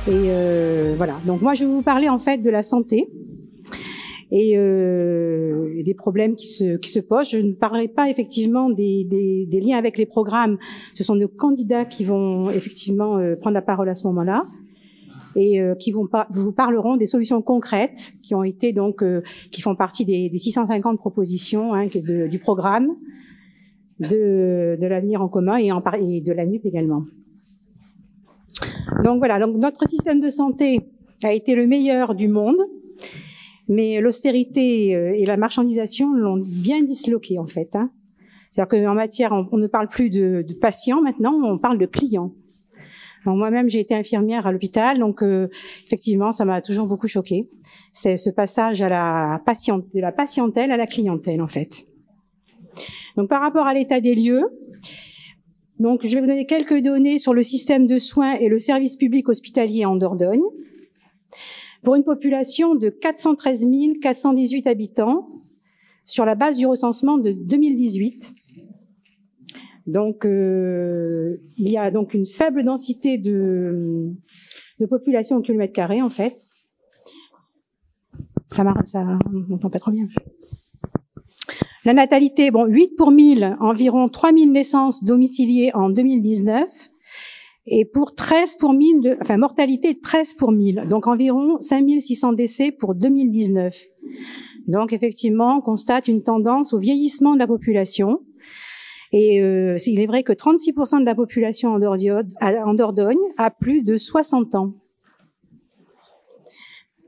Et voilà. Donc moi, je vais vous parler en fait de la santé et des problèmes qui se posent. Je ne parlerai pas effectivement des liens avec les programmes. Ce sont nos candidats qui vont effectivement prendre la parole à ce moment-là et qui vous parleront des solutions concrètes qui ont été donc qui font partie des 650 propositions du programme de l'avenir en commun et de l'ANUP également. Donc voilà, donc notre système de santé a été le meilleur du monde, mais l'austérité et la marchandisation l'ont bien disloqué en fait. C'est-à-dire qu'en matière, on ne parle plus de patients maintenant, on parle de clients. Donc moi-même, j'ai été infirmière à l'hôpital, donc effectivement, ça m'a toujours beaucoup choquée. C'est ce passage de la patientèle à la clientèle en fait. Donc par rapport à l'état des lieux, donc je vais vous donner quelques données sur le système de soins et le service public hospitalier en Dordogne. Pour une population de 413 418 habitants, sur la base du recensement de 2018. Donc il y a donc une faible densité de population au kilomètre carré en fait. Ça on n'entend pas trop bien. La natalité, 8 pour 1000, environ 3000 naissances domiciliées en 2019, et pour 13 pour 1000, mortalité 13 pour 1000, donc environ 5600 décès pour 2019. Donc effectivement, on constate une tendance au vieillissement de la population, et il est vrai que 36% de la population en Dordogne a plus de 60 ans.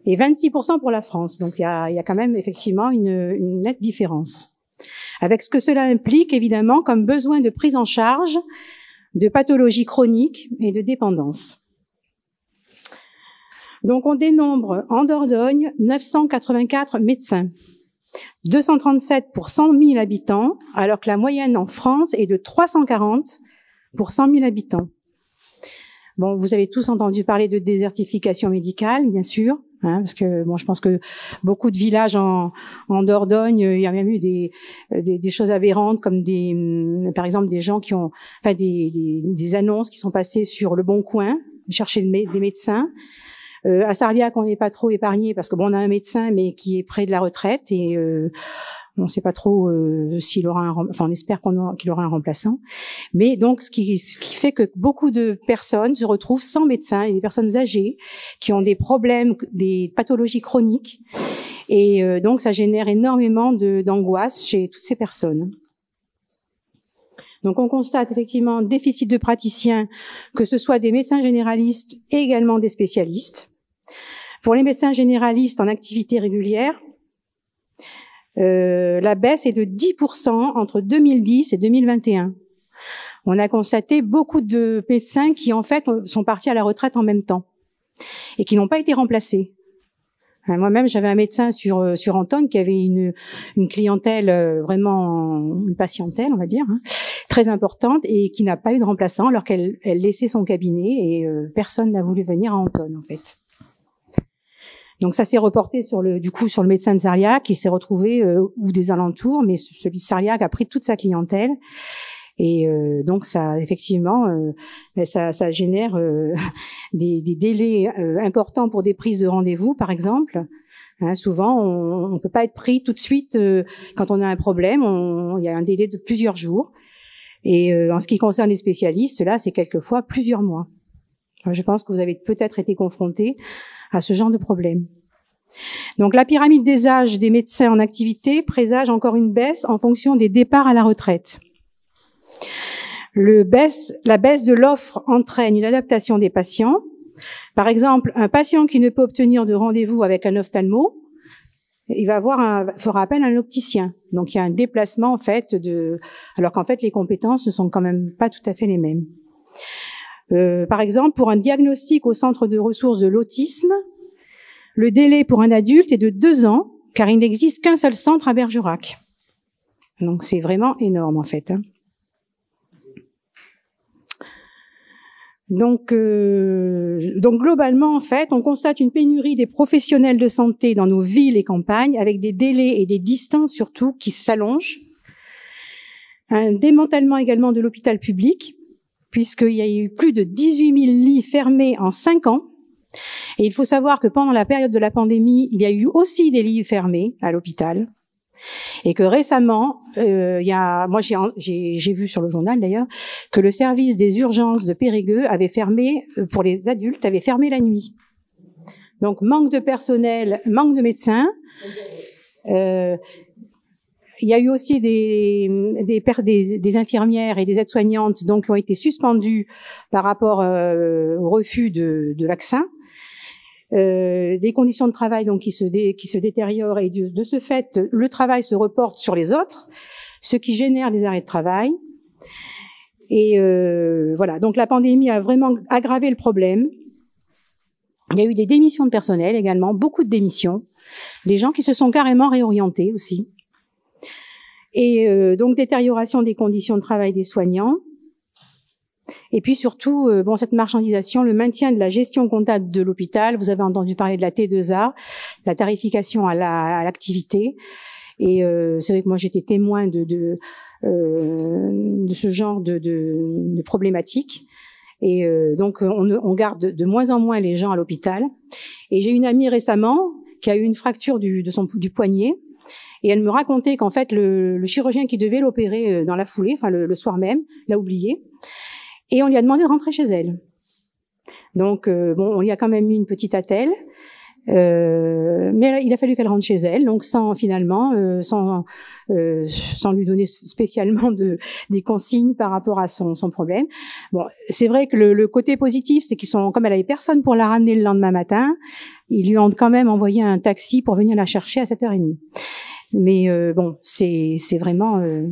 Et 26% pour la France, donc il y a quand même effectivement une nette différence. Avec ce que cela implique, évidemment, comme besoin de prise en charge de pathologies chroniques et de dépendance. Donc, on dénombre en Dordogne 984 médecins, 237 pour 100 000 habitants, alors que la moyenne en France est de 340 pour 100 000 habitants. Bon, vous avez tous entendu parler de désertification médicale, bien sûr. Parce que je pense que beaucoup de villages en Dordogne, il y a même eu des choses aberrantes comme par exemple des gens qui ont, des annonces qui sont passées sur Le Bon Coin, chercher des médecins. À Sarliac, on n'est pas trop épargné parce que on a un médecin mais qui est près de la retraite et on ne sait pas trop s'il aura on espère qu'il aura un remplaçant. Mais donc, ce qui fait que beaucoup de personnes se retrouvent sans médecin, et des personnes âgées qui ont des problèmes, des pathologies chroniques, et donc ça génère énormément d'angoisse chez toutes ces personnes. Donc, on constate effectivement un déficit de praticiens, que ce soit des médecins généralistes et également des spécialistes. Pour les médecins généralistes en activité régulière, la baisse est de 10% entre 2010 et 2021. On a constaté beaucoup de médecins qui, en fait, sont partis à la retraite en même temps et qui n'ont pas été remplacés. Moi-même, j'avais un médecin sur Antonne qui avait une clientèle vraiment, une patientèle, on va dire, très importante et qui n'a pas eu de remplaçant alors qu'elle laissait son cabinet et personne n'a voulu venir à Antonne, en fait. Donc ça s'est reporté sur le médecin de Sarliac qui s'est retrouvé ou des alentours, mais celui de Sarliac a pris toute sa clientèle et donc ça effectivement ça génère des délais importants pour des prises de rendez-vous par exemple. Souvent on peut pas être pris tout de suite quand on a un problème, il y a un délai de plusieurs jours et en ce qui concerne les spécialistes, là c'est quelquefois plusieurs mois. Je pense que vous avez peut-être été confrontés à ce genre de problème. Donc la pyramide des âges des médecins en activité présage encore une baisse en fonction des départs à la retraite. La baisse de l'offre entraîne une adaptation des patients. Par exemple, un patient qui ne peut obtenir de rendez-vous avec un ophtalmo, il fera appel à un opticien. Donc il y a un déplacement en fait alors qu'en fait les compétences ne sont quand même pas tout à fait les mêmes. Par exemple, pour un diagnostic au centre de ressources de l'autisme, le délai pour un adulte est de 2 ans, car il n'existe qu'un seul centre à Bergerac. Donc c'est vraiment énorme en fait. Donc globalement en fait, on constate une pénurie des professionnels de santé dans nos villes et campagnes, avec des délais et des distances surtout qui s'allongent. Un démantèlement également de l'hôpital public, puisqu'il y a eu plus de 18 000 lits fermés en 5 ans, Et il faut savoir que pendant la période de la pandémie, il y a eu aussi des lits fermés à l'hôpital. Et que récemment, moi j'ai vu sur le journal d'ailleurs, que le service des urgences de Périgueux avait fermé, pour les adultes, avait fermé la nuit. Donc manque de personnel, manque de médecins. Il y a eu aussi des infirmières et des aides-soignantes donc qui ont été suspendues par rapport au refus de vaccins. Des conditions de travail donc qui se détériorent et de ce fait le travail se reporte sur les autres, ce qui génère des arrêts de travail. Et voilà, donc la pandémie a vraiment aggravé le problème. Il y a eu des démissions de personnel également, beaucoup de démissions, des gens qui se sont carrément réorientés aussi. Et donc détérioration des conditions de travail des soignants. Et puis surtout, cette marchandisation, le maintien de la gestion comptable de l'hôpital. Vous avez entendu parler de la T2A, la tarification à l'activité. Et c'est vrai que moi j'étais témoin de ce genre de problématiques. Et donc on garde de moins en moins les gens à l'hôpital. Et j'ai une amie récemment qui a eu une fracture du poignet. Et elle me racontait qu'en fait le chirurgien qui devait l'opérer dans la foulée, enfin le soir même, l'a oublié. Et on lui a demandé de rentrer chez elle. Donc on lui a quand même mis une petite attelle. Mais il a fallu qu'elle rentre chez elle, donc sans lui donner spécialement des consignes par rapport à son problème. Bon, c'est vrai que le côté positif, c'est comme elle avait personne pour la ramener le lendemain matin, ils lui ont quand même envoyé un taxi pour venir la chercher à 7h30. Mais c'est vraiment un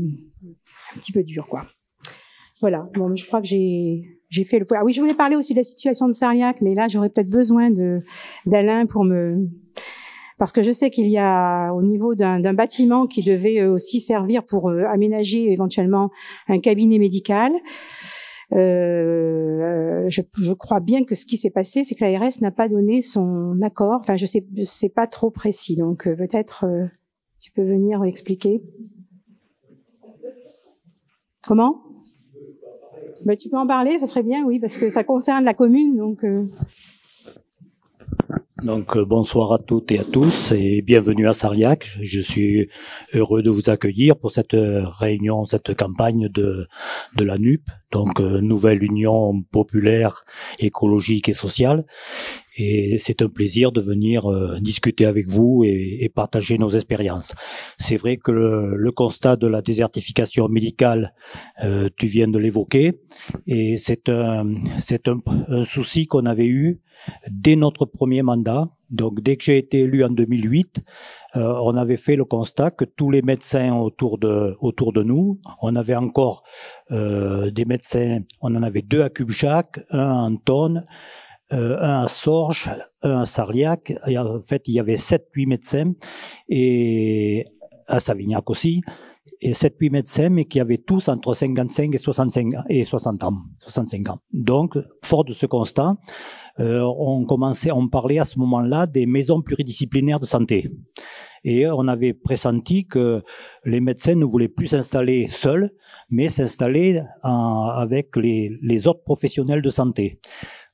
petit peu dur, quoi. Voilà. Bon, je crois que j'ai fait le point. Ah oui, je voulais parler aussi de la situation de Sarriac, mais là, j'aurais peut-être besoin d'Alain parce que je sais qu'il y a au niveau d'un bâtiment qui devait aussi servir pour aménager éventuellement un cabinet médical. Je crois bien que ce qui s'est passé, c'est que l'ARS n'a pas donné son accord. Enfin, je sais pas trop précis. Donc peut-être tu peux venir expliquer. Comment? Ben, tu peux en parler, ça serait bien, oui, parce que ça concerne la commune, donc. Donc bonsoir à toutes et à tous et bienvenue à Sarriac. Je suis heureux de vous accueillir pour cette réunion, cette campagne de la NUP, donc Nouvelle Union Populaire, Écologique et Sociale. Et c'est un plaisir de venir discuter avec vous et partager nos expériences. C'est vrai que le constat de la désertification médicale, tu viens de l'évoquer, et c'est un souci qu'on avait eu dès notre premier mandat. Donc dès que j'ai été élu en 2008, on avait fait le constat que tous les médecins autour de nous, on avait encore des médecins, on en avait 2 à Cubjac, un à Antonne, un à Sorges, un à Sarriac. Et en fait, il y avait 7-8 médecins, et à Savignac aussi, et 7-8 médecins, mais qui avaient tous entre 55 et 60 ans. Donc, fort de ce constat, on parlait à ce moment-là des maisons pluridisciplinaires de santé. Et on avait pressenti que les médecins ne voulaient plus s'installer seuls, mais s'installer avec les autres professionnels de santé.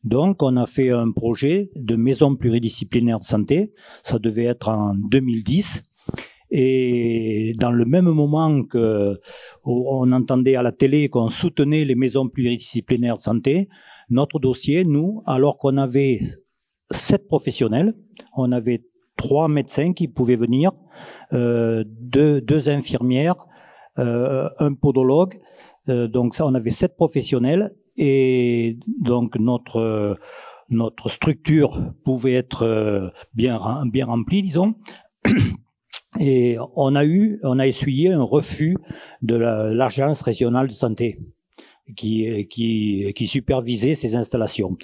Donc, on a fait un projet de maison pluridisciplinaire de santé. Ça devait être en 2010. Et dans le même moment que on entendait à la télé qu'on soutenait les maisons pluridisciplinaires de santé, notre dossier, nous, alors qu'on avait 7 professionnels, on avait 3 médecins qui pouvaient venir, 2 infirmières, un podologue, donc ça, on avait 7 professionnels. Et donc notre structure pouvait être bien remplie, disons. Et on a essuyé un refus de l'agence régionale de santé qui supervisait ces installations.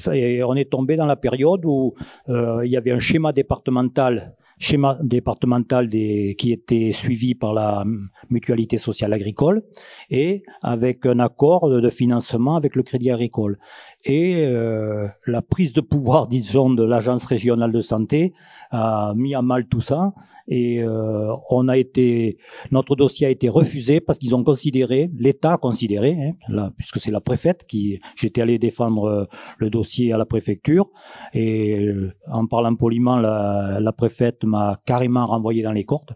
On est tombé dans la période où il y avait un schéma départemental qui était suivi par la mutualité sociale agricole et avec un accord de financement avec le Crédit Agricole. Et la prise de pouvoir, disons, de l'Agence régionale de santé a mis à mal tout ça. Et notre dossier a été refusé parce qu'ils ont considéré, l'État a considéré, puisque c'est la préfète j'étais allé défendre le dossier à la préfecture. Et en parlant poliment, la préfète m'a carrément renvoyé dans les cordes.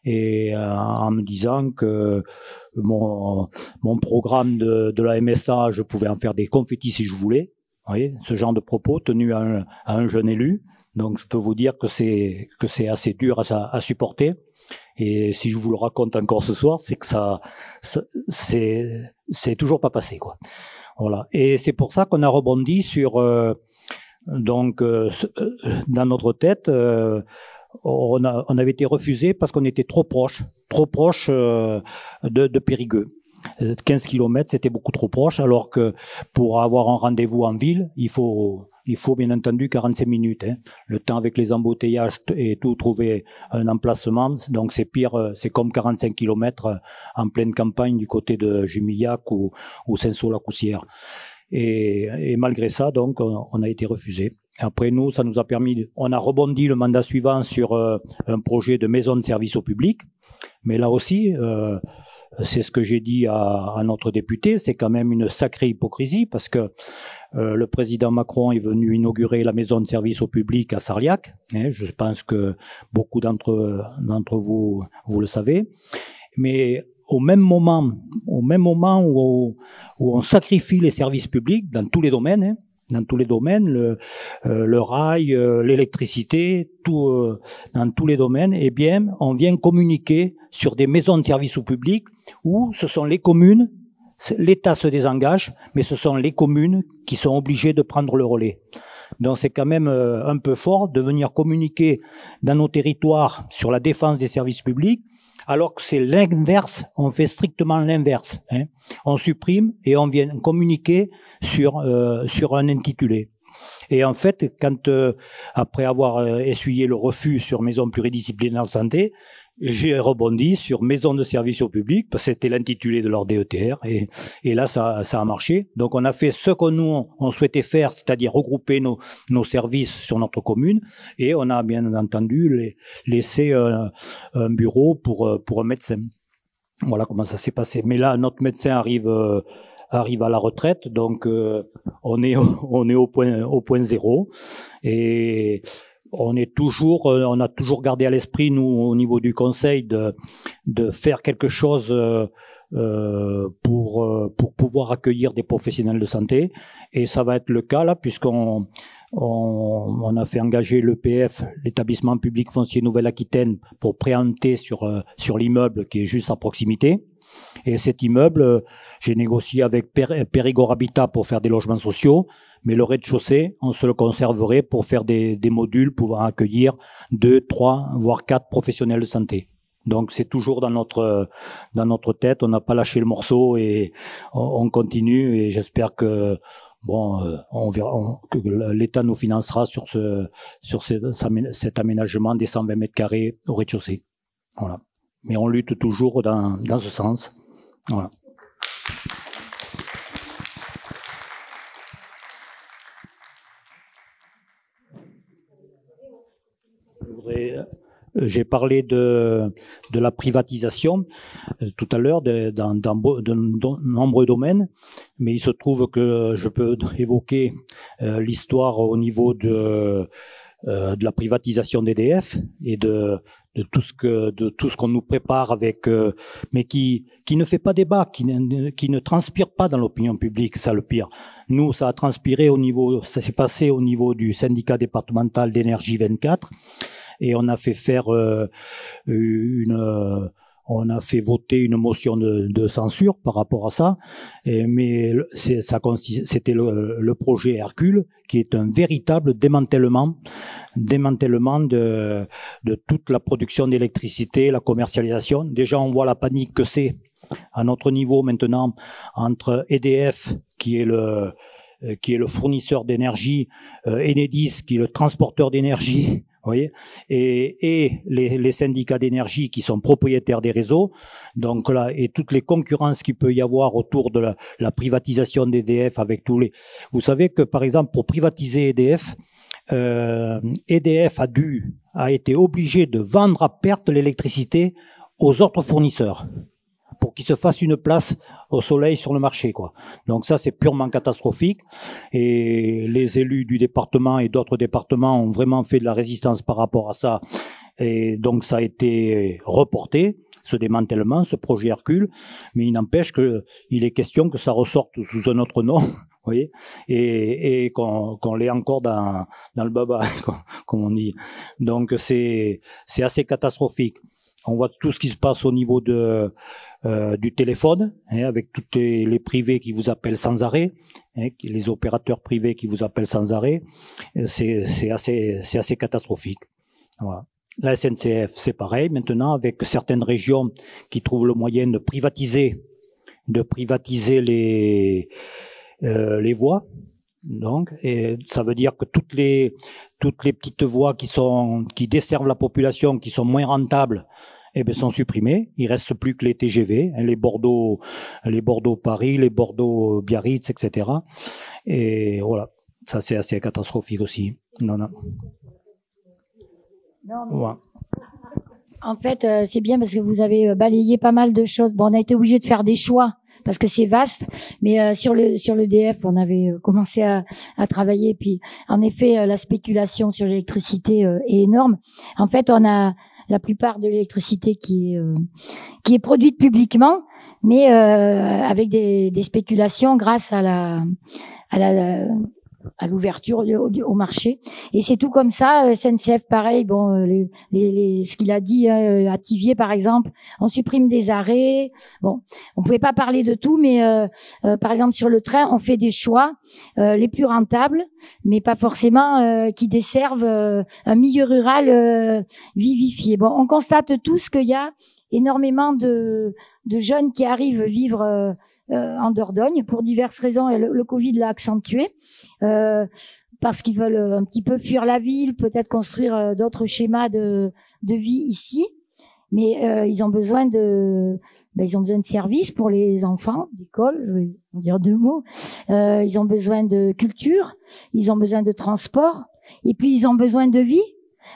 Et en me disant que mon programme de la MSA, je pouvais en faire des confettis si je voulais. Vous voyez, ce genre de propos tenus à un jeune élu. Donc je peux vous dire que c'est assez dur à supporter. Et si je vous le raconte encore ce soir, c'est que c'est toujours pas passé, quoi. Voilà. Et c'est pour ça qu'on a rebondi sur dans notre tête. On avait été refusé parce qu'on était trop proche de Périgueux. 15 km, c'était beaucoup trop proche, alors que pour avoir un rendez-vous en ville, il faut bien entendu 45 minutes. Le temps avec les embouteillages et tout, trouver un emplacement, donc c'est pire, c'est comme 45 km en pleine campagne du côté de Jumillac ou Saint-Saul-la-Coussière. Et malgré ça, donc, on a été refusé. Après, nous, ça nous a permis, on a rebondi le mandat suivant sur un projet de maison de service au public. Mais là aussi, c'est ce que j'ai dit à notre député, c'est quand même une sacrée hypocrisie parce que le président Macron est venu inaugurer la maison de service au public à Sarliac. Je pense que beaucoup d'entre vous le savez. Mais au même moment où on sacrifie les services publics dans tous les domaines, le rail, l'électricité, tout, dans tous les domaines, eh bien, on vient communiquer sur des maisons de services au public où ce sont les communes, l'État se désengage, mais ce sont les communes qui sont obligées de prendre le relais. Donc c'est quand même un peu fort de venir communiquer dans nos territoires sur la défense des services publics, alors que c'est l'inverse, on fait strictement l'inverse. On supprime et on vient communiquer sur un intitulé. Et en fait, quand après avoir essuyé le refus sur maison pluridisciplinaire de santé, j'ai rebondi sur maison de service au public, parce que c'était l'intitulé de leur DETR, et là, ça a marché. Donc, on a fait ce que nous, on souhaitait faire, c'est-à-dire regrouper nos services sur notre commune, et on a bien entendu laissé un bureau pour un médecin. Voilà comment ça s'est passé. Mais là, notre médecin arrive à la retraite, donc on est au point zéro, et on a toujours gardé à l'esprit, nous, au niveau du conseil, de faire quelque chose pour pouvoir accueillir des professionnels de santé. Et ça va être le cas là, puisqu'on a fait engager l'EPF, l'établissement public foncier Nouvelle-Aquitaine, pour préempter sur l'immeuble qui est juste à proximité. Et cet immeuble, j'ai négocié avec Périgord Habitat pour faire des logements sociaux, mais le rez-de-chaussée, on se le conserverait pour faire des modules pouvant accueillir 2, 3, voire 4 professionnels de santé. Donc c'est toujours dans notre tête, on n'a pas lâché le morceau et on continue, et j'espère que on verra que l'État nous financera sur cet aménagement des 120 mètres carrés au rez-de-chaussée. Voilà. Mais on lutte toujours dans ce sens. Voilà. J'ai parlé de la privatisation tout à l'heure dans de nombreux domaines, mais il se trouve que je peux évoquer l'histoire au niveau de la privatisation d'EDF et de tout ce qu'on nous prépare avec, mais qui ne fait pas débat, qui ne transpire pas dans l'opinion publique, ça le pire. Nous, ça a transpiré ça s'est passé au niveau du syndicat départemental d'énergie 24, et on a fait faire on a fait voter une motion de censure par rapport à ça, mais c'était le projet Hercule, qui est un véritable démantèlement de toute la production d'électricité, la commercialisation. Déjà, on voit la panique que c'est à notre niveau maintenant entre EDF, qui est le fournisseur d'énergie, Enedis, qui est le transporteur d'énergie. Vous voyez, et les syndicats d'énergie qui sont propriétaires des réseaux, donc là, et toutes les concurrences qu'il peut y avoir autour de la privatisation d'EDF avec tous les. Vous savez que par exemple pour privatiser EDF, EDF a été obligé de vendre à perte l'électricité aux autres fournisseurs pour qu'ils se fassent une place au soleil sur le marché, quoi. Donc ça, c'est purement catastrophique. Et les élus du département et d'autres départements ont vraiment fait de la résistance par rapport à ça. Et donc ça a été reporté, ce démantèlement, ce projet Hercule. Mais il n'empêche qu'il est question que ça ressorte sous un autre nom, vous voyez, et qu'on l'ait encore dans le baba, comme on dit. Donc c'est assez catastrophique. On voit tout ce qui se passe au niveau du téléphone, hein, avec tous les privés qui vous appellent sans arrêt, hein, les opérateurs privés qui vous appellent sans arrêt. C'est assez catastrophique. Voilà. La SNCF, c'est pareil maintenant, avec certaines régions qui trouvent le moyen de privatiser les voies. Donc, et ça veut dire que toutes les petites voies qui desservent la population, qui sont moins rentables, eh bien, sont supprimées. Il reste plus que les TGV, hein, les Bordeaux-Paris, les Bordeaux-Biarritz, etc. Et voilà. Ça, c'est assez catastrophique aussi. Non. Ouais. En fait, c'est bien parce que vous avez balayé pas mal de choses. Bon, on a été obligé de faire des choix parce que c'est vaste, mais sur le DF, on avait commencé à travailler. Puis, en effet, la spéculation sur l'électricité est énorme. En fait, on a la plupart de l'électricité qui est produite publiquement, mais avec des spéculations grâce à l'ouverture au marché. Et c'est tout comme ça. SNCF, pareil. Bon, ce qu'il a dit à Thiviers, par exemple, on supprime des arrêts. Bon, on pouvait pas parler de tout, mais par exemple sur le train, on fait des choix les plus rentables, mais pas forcément qui desservent un milieu rural vivifié. Bon, on constate tous qu'il y a énormément de jeunes qui arrivent vivre en Dordogne pour diverses raisons, et le Covid l'a accentué, parce qu'ils veulent un petit peu fuir la ville, peut-être construire d'autres schémas de vie ici, mais ils ont besoin de services pour les enfants, d'école, je vais en dire deux mots, ils ont besoin de culture, ils ont besoin de transport, et puis ils ont besoin de vie.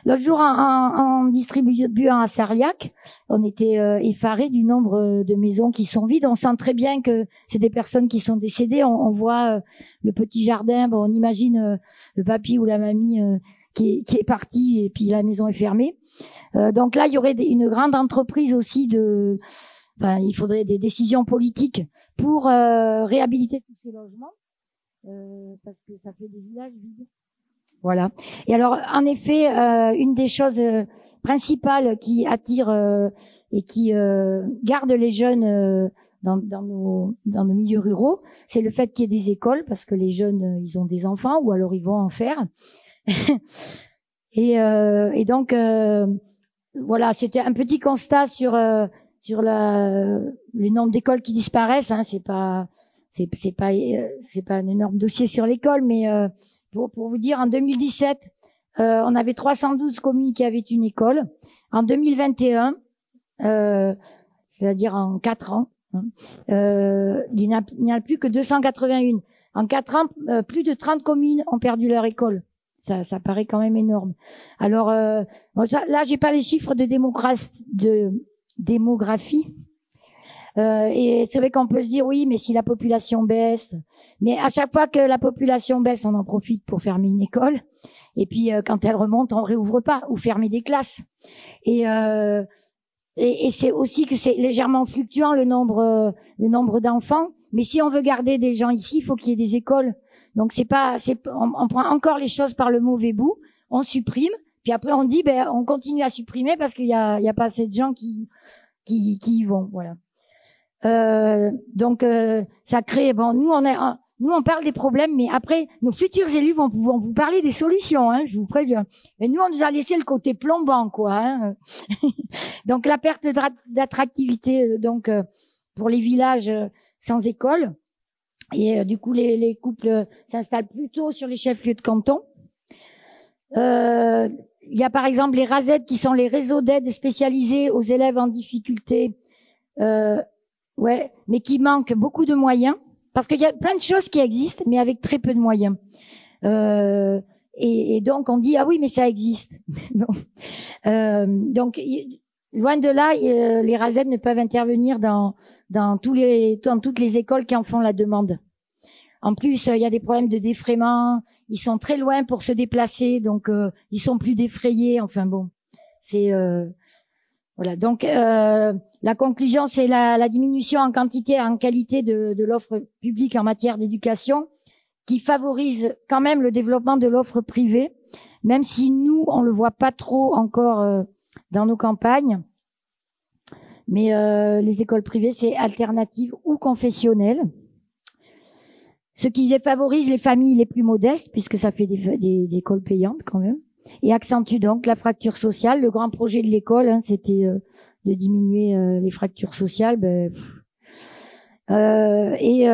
L'autre jour, en distribuant à Sarliac, on était effarés du nombre de maisons qui sont vides. On sent très bien que c'est des personnes qui sont décédées. On voit le petit jardin. Bon, on imagine le papy ou la mamie qui est parti et puis la maison est fermée. Donc là, il y aurait une grande entreprise aussi il faudrait des décisions politiques pour réhabiliter tous ces logements, parce que ça fait des villages vides. Voilà. Et alors, en effet, une des choses principales qui attire et qui garde les jeunes dans nos milieux ruraux, c'est le fait qu'il y ait des écoles, parce que les jeunes, ils ont des enfants, ou alors ils vont en faire. et donc, voilà, c'était un petit constat sur le nombre d'écoles qui disparaissent. Hein, c'est pas un énorme dossier sur l'école, mais pour vous dire, en 2017, on avait 312 communes qui avaient une école. En 2021, c'est-à-dire en 4 ans, il n'y en a plus que 281. En 4 ans, plus de 30 communes ont perdu leur école. Ça paraît quand même énorme. Alors là, j'ai pas les chiffres de démographie. Et c'est vrai qu'on peut se dire oui, mais si la population baisse, mais à chaque fois que la population baisse, on en profite pour fermer une école. Et puis quand elle remonte, on réouvre pas ou fermer des classes. Et c'est aussi que c'est légèrement fluctuant le nombre d'enfants. Mais si on veut garder des gens ici, il faut qu'il y ait des écoles. Donc on prend encore les choses par le mauvais bout, on supprime, puis après on dit on continue à supprimer parce qu'il y a pas assez de gens qui y vont, voilà. Donc ça crée nous on parle des problèmes, mais après nos futurs élus vont vous parler des solutions, hein, je vous préviens. Mais nous on nous a laissé le côté plombant, quoi, hein. Donc la perte d'attractivité pour les villages sans école, et du coup les couples s'installent plutôt sur les chefs-lieux de canton. Il il y a par exemple les RASED qui sont les réseaux d'aide spécialisés aux élèves en difficulté, mais qui manquent beaucoup de moyens, parce qu'il y a plein de choses qui existent, mais avec très peu de moyens. Et donc on dit ah oui, mais ça existe. Donc loin de là, les RASED ne peuvent intervenir dans toutes les écoles qui en font la demande. En plus, il y a des problèmes de défraiement. Ils sont très loin pour se déplacer, donc ils sont plus défrayés. Enfin bon, c'est voilà. Donc la conclusion, c'est la diminution en quantité et en qualité de l'offre publique en matière d'éducation, qui favorise quand même le développement de l'offre privée, même si nous on le voit pas trop encore dans nos campagnes. Mais les écoles privées, c'est alternatives ou confessionnelles. Ce qui favorise les familles les plus modestes, puisque ça fait des écoles payantes quand même, et accentue donc la fracture sociale. Le grand projet de l'école, c'était de diminuer les fractures sociales. Et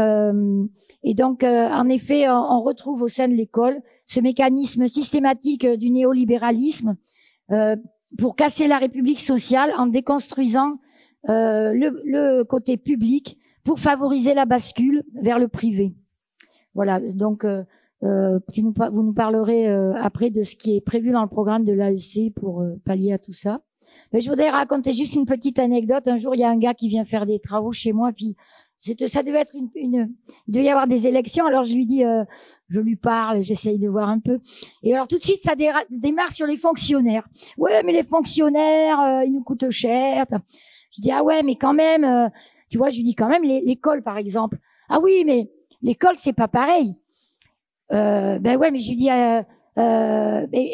donc, en effet, on retrouve au sein de l'école ce mécanisme systématique du néolibéralisme pour casser la République sociale en déconstruisant le côté public pour favoriser la bascule vers le privé. Voilà, donc vous nous parlerez après de ce qui est prévu dans le programme de l'AEC pour pallier à tout ça. Mais je voudrais raconter juste une petite anecdote. Un jour, il y a un gars qui vient faire des travaux chez moi, puis ça devait être il devait y avoir des élections. Alors je lui dis, je lui parle, j'essaye de voir un peu. Et alors tout de suite, ça démarre sur les fonctionnaires. Ouais, mais les fonctionnaires, ils nous coûtent cher. Je dis ah ouais, mais quand même, tu vois, je lui dis quand même l'école par exemple. Ah oui, mais l'école, c'est pas pareil. Ben ouais, mais je lui dis, et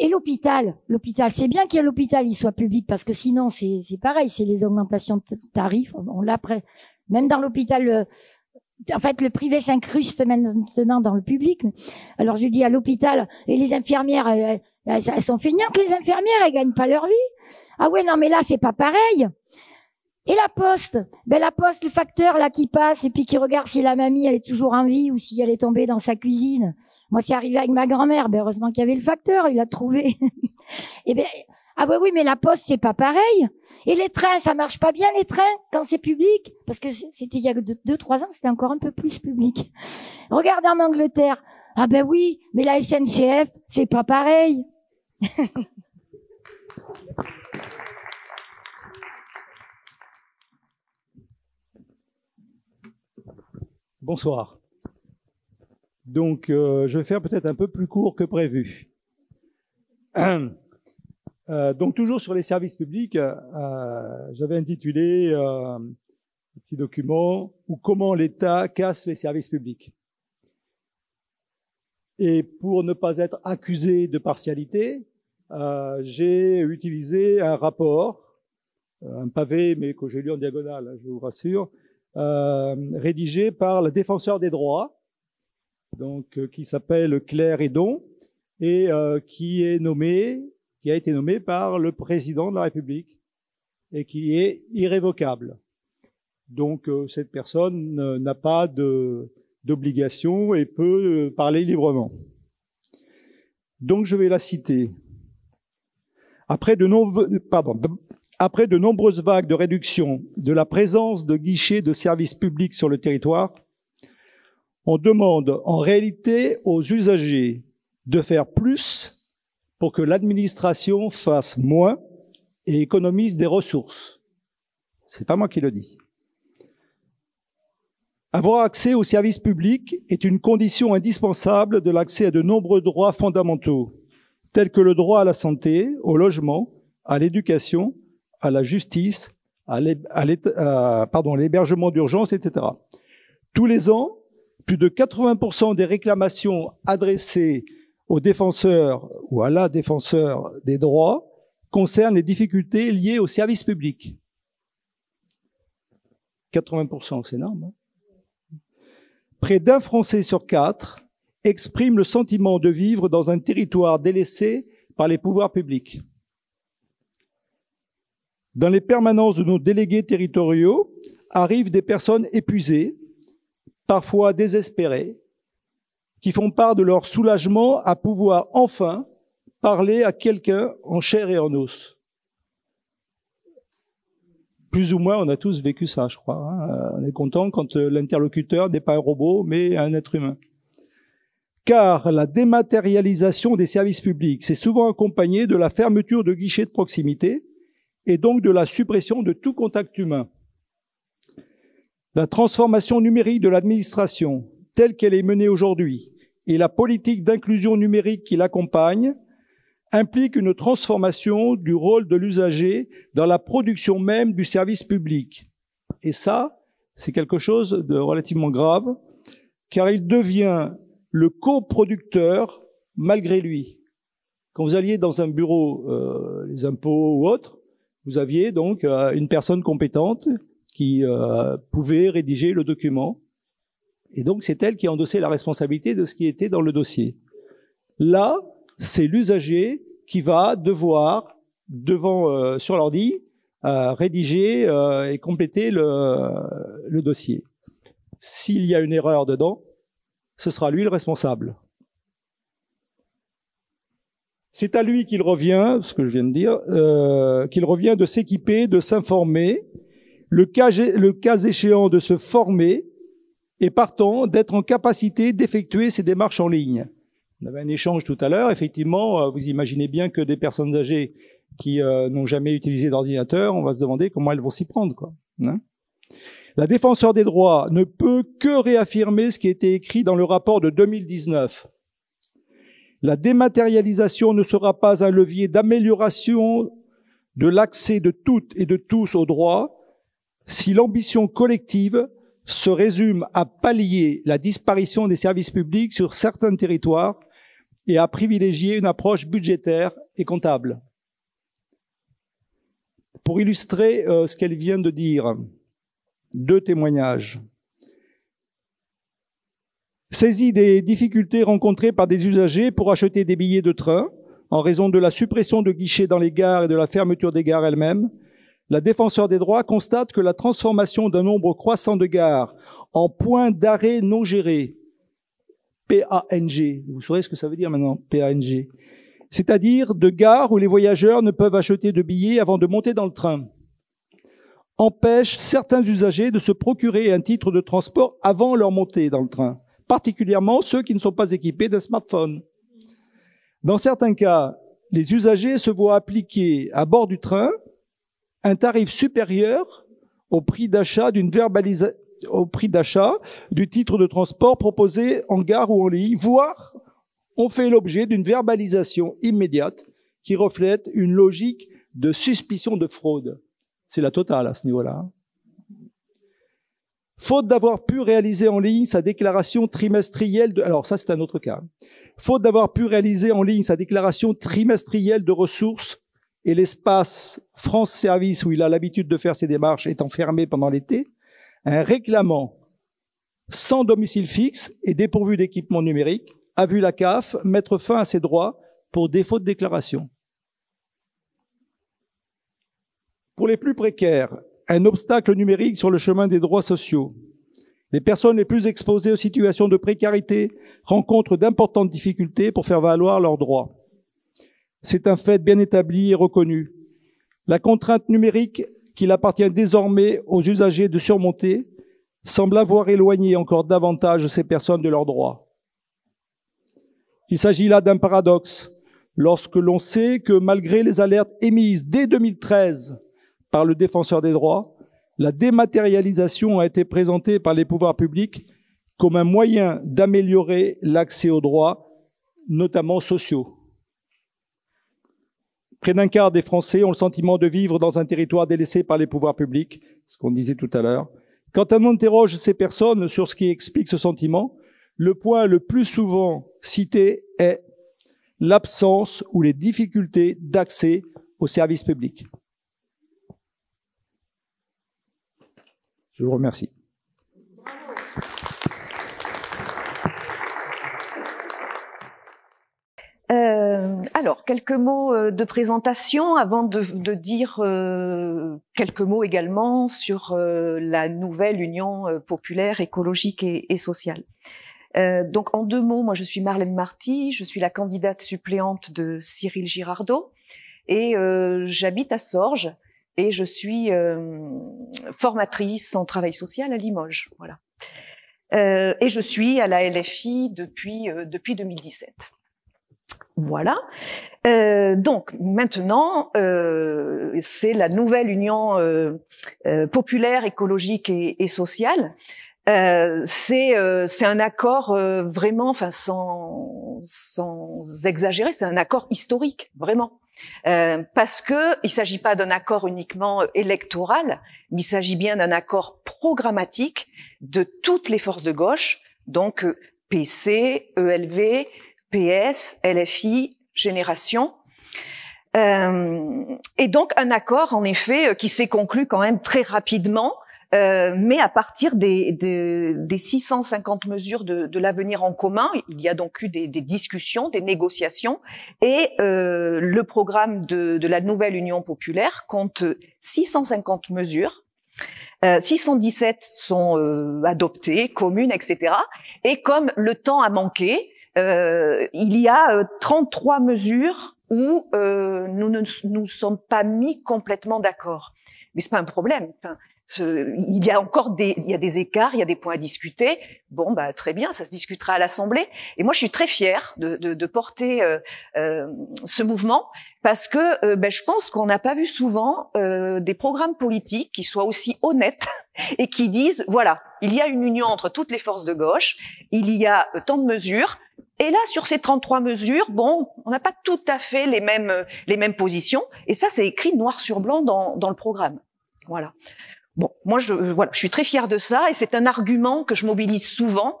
l'hôpital, c'est bien qu'il y ait l'hôpital, il soit public, parce que sinon, c'est pareil, c'est les augmentations de tarifs. On l'a même dans l'hôpital, en fait, le privé s'incruste maintenant dans le public. Alors je lui dis à l'hôpital, et les infirmières, elles sont feignantes, les infirmières, elles gagnent pas leur vie. Ah ouais, non, mais là, c'est pas pareil. Et la poste, la poste, le facteur là qui passe et puis qui regarde si la mamie elle est toujours en vie ou si elle est tombée dans sa cuisine. Moi, c'est arrivé avec ma grand-mère. Heureusement qu'il y avait le facteur, il l'a trouvé. Et ah oui, mais la poste c'est pas pareil. Et les trains, ça marche pas bien les trains quand c'est public, parce que c'était il y a 2-3 ans, c'était encore un peu plus public. Regardez en Angleterre. Ah oui, mais la SNCF, c'est pas pareil. Bonsoir. Donc, je vais faire peut-être un peu plus court que prévu. Donc, toujours sur les services publics, j'avais intitulé un petit document « Ou comment l'État casse les services publics ». Et pour ne pas être accusé de partialité, j'ai utilisé un rapport, un pavé, mais que j'ai lu en diagonale, je vous rassure, rédigé par le défenseur des droits, donc qui s'appelle Claire Hédon, et qui a été nommé par le président de la République et qui est irrévocable. Donc cette personne n'a pas d'obligation et peut parler librement. Donc je vais la citer. Après de nombreuses vagues de réduction de la présence de guichets de services publics sur le territoire, on demande en réalité aux usagers de faire plus pour que l'administration fasse moins et économise des ressources. C'est pas moi qui le dis. Avoir accès aux services publics est une condition indispensable de l'accès à de nombreux droits fondamentaux, tels que le droit à la santé, au logement, à l'éducation, à la justice, à l'hébergement d'urgence, etc. Tous les ans, plus de 80% des réclamations adressées aux défenseurs ou à la défenseur des droits concernent les difficultés liées aux services publics. 80%, c'est énorme. Hein ? Près d'un Français sur 4 exprime le sentiment de vivre dans un territoire délaissé par les pouvoirs publics. Dans les permanences de nos délégués territoriaux arrivent des personnes épuisées, parfois désespérées, qui font part de leur soulagement à pouvoir enfin parler à quelqu'un en chair et en os. Plus ou moins, on a tous vécu ça, je crois. Hein. On est content quand l'interlocuteur n'est pas un robot, mais un être humain. Car la dématérialisation des services publics, c'est souvent accompagné de la fermeture de guichets de proximité et donc de la suppression de tout contact humain. La transformation numérique de l'administration, telle qu'elle est menée aujourd'hui, et la politique d'inclusion numérique qui l'accompagne, implique une transformation du rôle de l'usager dans la production même du service public. Et ça, c'est quelque chose de relativement grave, car il devient le coproducteur malgré lui. Quand vous alliez dans un bureau, les impôts ou autre, vous aviez donc une personne compétente qui pouvait rédiger le document. Et donc, c'est elle qui endossait la responsabilité de ce qui était dans le dossier. Là, c'est l'usager qui va devoir, sur l'ordi, rédiger et compléter le dossier. S'il y a une erreur dedans, ce sera lui le responsable. C'est à lui qu'il revient, ce que je viens de dire, qu'il revient de s'équiper, de s'informer, le cas échéant de se former, et partant d'être en capacité d'effectuer ces démarches en ligne. On avait un échange tout à l'heure. Effectivement, vous imaginez bien que des personnes âgées qui n'ont jamais utilisé d'ordinateur, on va se demander comment elles vont s'y prendre, quoi. Hein ? La Défenseure des droits ne peut que réaffirmer ce qui a été écrit dans le rapport de 2019. La dématérialisation ne sera pas un levier d'amélioration de l'accès de toutes et de tous aux droits si l'ambition collective se résume à pallier la disparition des services publics sur certains territoires et à privilégier une approche budgétaire et comptable. Pour illustrer ce qu'elle vient de dire, 2 témoignages. Saisie des difficultés rencontrées par des usagers pour acheter des billets de train en raison de la suppression de guichets dans les gares et de la fermeture des gares elles-mêmes, la Défenseure des droits constate que la transformation d'un nombre croissant de gares en points d'arrêt non gérés, PANG, vous saurez ce que ça veut dire maintenant, PANG, c'est-à-dire de gares où les voyageurs ne peuvent acheter de billets avant de monter dans le train, empêche certains usagers de se procurer un titre de transport avant leur montée dans le train, particulièrement ceux qui ne sont pas équipés d'un smartphone. Dans certains cas, les usagers se voient appliquer à bord du train un tarif supérieur au prix d'achat du titre de transport proposé en gare ou en ligne, voire ont fait l'objet d'une verbalisation immédiate qui reflète une logique de suspicion de fraude. C'est la totale à ce niveau-là. Faute d'avoir pu réaliser en ligne sa déclaration trimestrielle de... Alors ça, c'est un autre cas. Faute d'avoir pu réaliser en ligne sa déclaration trimestrielle de ressources et l'espace France Service où il a l'habitude de faire ses démarches étant fermé pendant l'été, un réclamant sans domicile fixe et dépourvu d'équipement numérique a vu la CAF mettre fin à ses droits pour défaut de déclaration. Pour les plus précaires, un obstacle numérique sur le chemin des droits sociaux. Les personnes les plus exposées aux situations de précarité rencontrent d'importantes difficultés pour faire valoir leurs droits. C'est un fait bien établi et reconnu. La contrainte numérique qu'il appartient désormais aux usagers de surmonter semble avoir éloigné encore davantage ces personnes de leurs droits. Il s'agit là d'un paradoxe, lorsque l'on sait que malgré les alertes émises dès 2013 par le Défenseur des droits, la dématérialisation a été présentée par les pouvoirs publics comme un moyen d'améliorer l'accès aux droits, notamment sociaux. Près d'un quart des Français ont le sentiment de vivre dans un territoire délaissé par les pouvoirs publics, ce qu'on disait tout à l'heure. Quand on interroge ces personnes sur ce qui explique ce sentiment, le point le plus souvent cité est l'absence ou les difficultés d'accès aux services publics. Je vous remercie. Alors, quelques mots de présentation avant de dire quelques mots également sur la nouvelle Union populaire écologique et sociale. Donc en 2 mots, moi je suis Marlène Marty, je suis la candidate suppléante de Cyril Girardot et j'habite à Sorges et je suis formatrice en travail social à Limoges. Voilà. Et je suis à la LFI depuis 2017. Voilà. Donc maintenant, c'est la nouvelle union populaire, écologique et sociale. C'est un accord vraiment, enfin sans exagérer, c'est un accord historique, vraiment. Parce que il s'agit pas d'un accord uniquement électoral, mais il s'agit bien d'un accord programmatique de toutes les forces de gauche, donc PC, ELV, PS, LFI, Génération. Et donc un accord, en effet, qui s'est conclu quand même très rapidement, mais à partir des 650 mesures de l'avenir en commun, il y a donc eu des discussions, des négociations, et le programme de la nouvelle Union populaire compte 650 mesures. 617 sont adoptées, communes, etc. Et comme le temps a manqué, il y a 33 mesures où nous ne nous sommes pas mis complètement d'accord. Mais c'est pas un problème. Enfin, il y a encore il y a des écarts, il y a des points à discuter. Bon, bah très bien, ça se discutera à l'Assemblée. Et moi, je suis très fière de porter ce mouvement parce que je pense qu'on n'a pas vu souvent des programmes politiques qui soient aussi honnêtes et qui disent voilà, il y a une union entre toutes les forces de gauche, il y a tant de mesures. Et là, sur ces 33 mesures, bon, on n'a pas tout à fait les mêmes positions. Et ça, c'est écrit noir sur blanc dans le programme. Voilà. Bon, moi, je suis très fière de ça, et c'est un argument que je mobilise souvent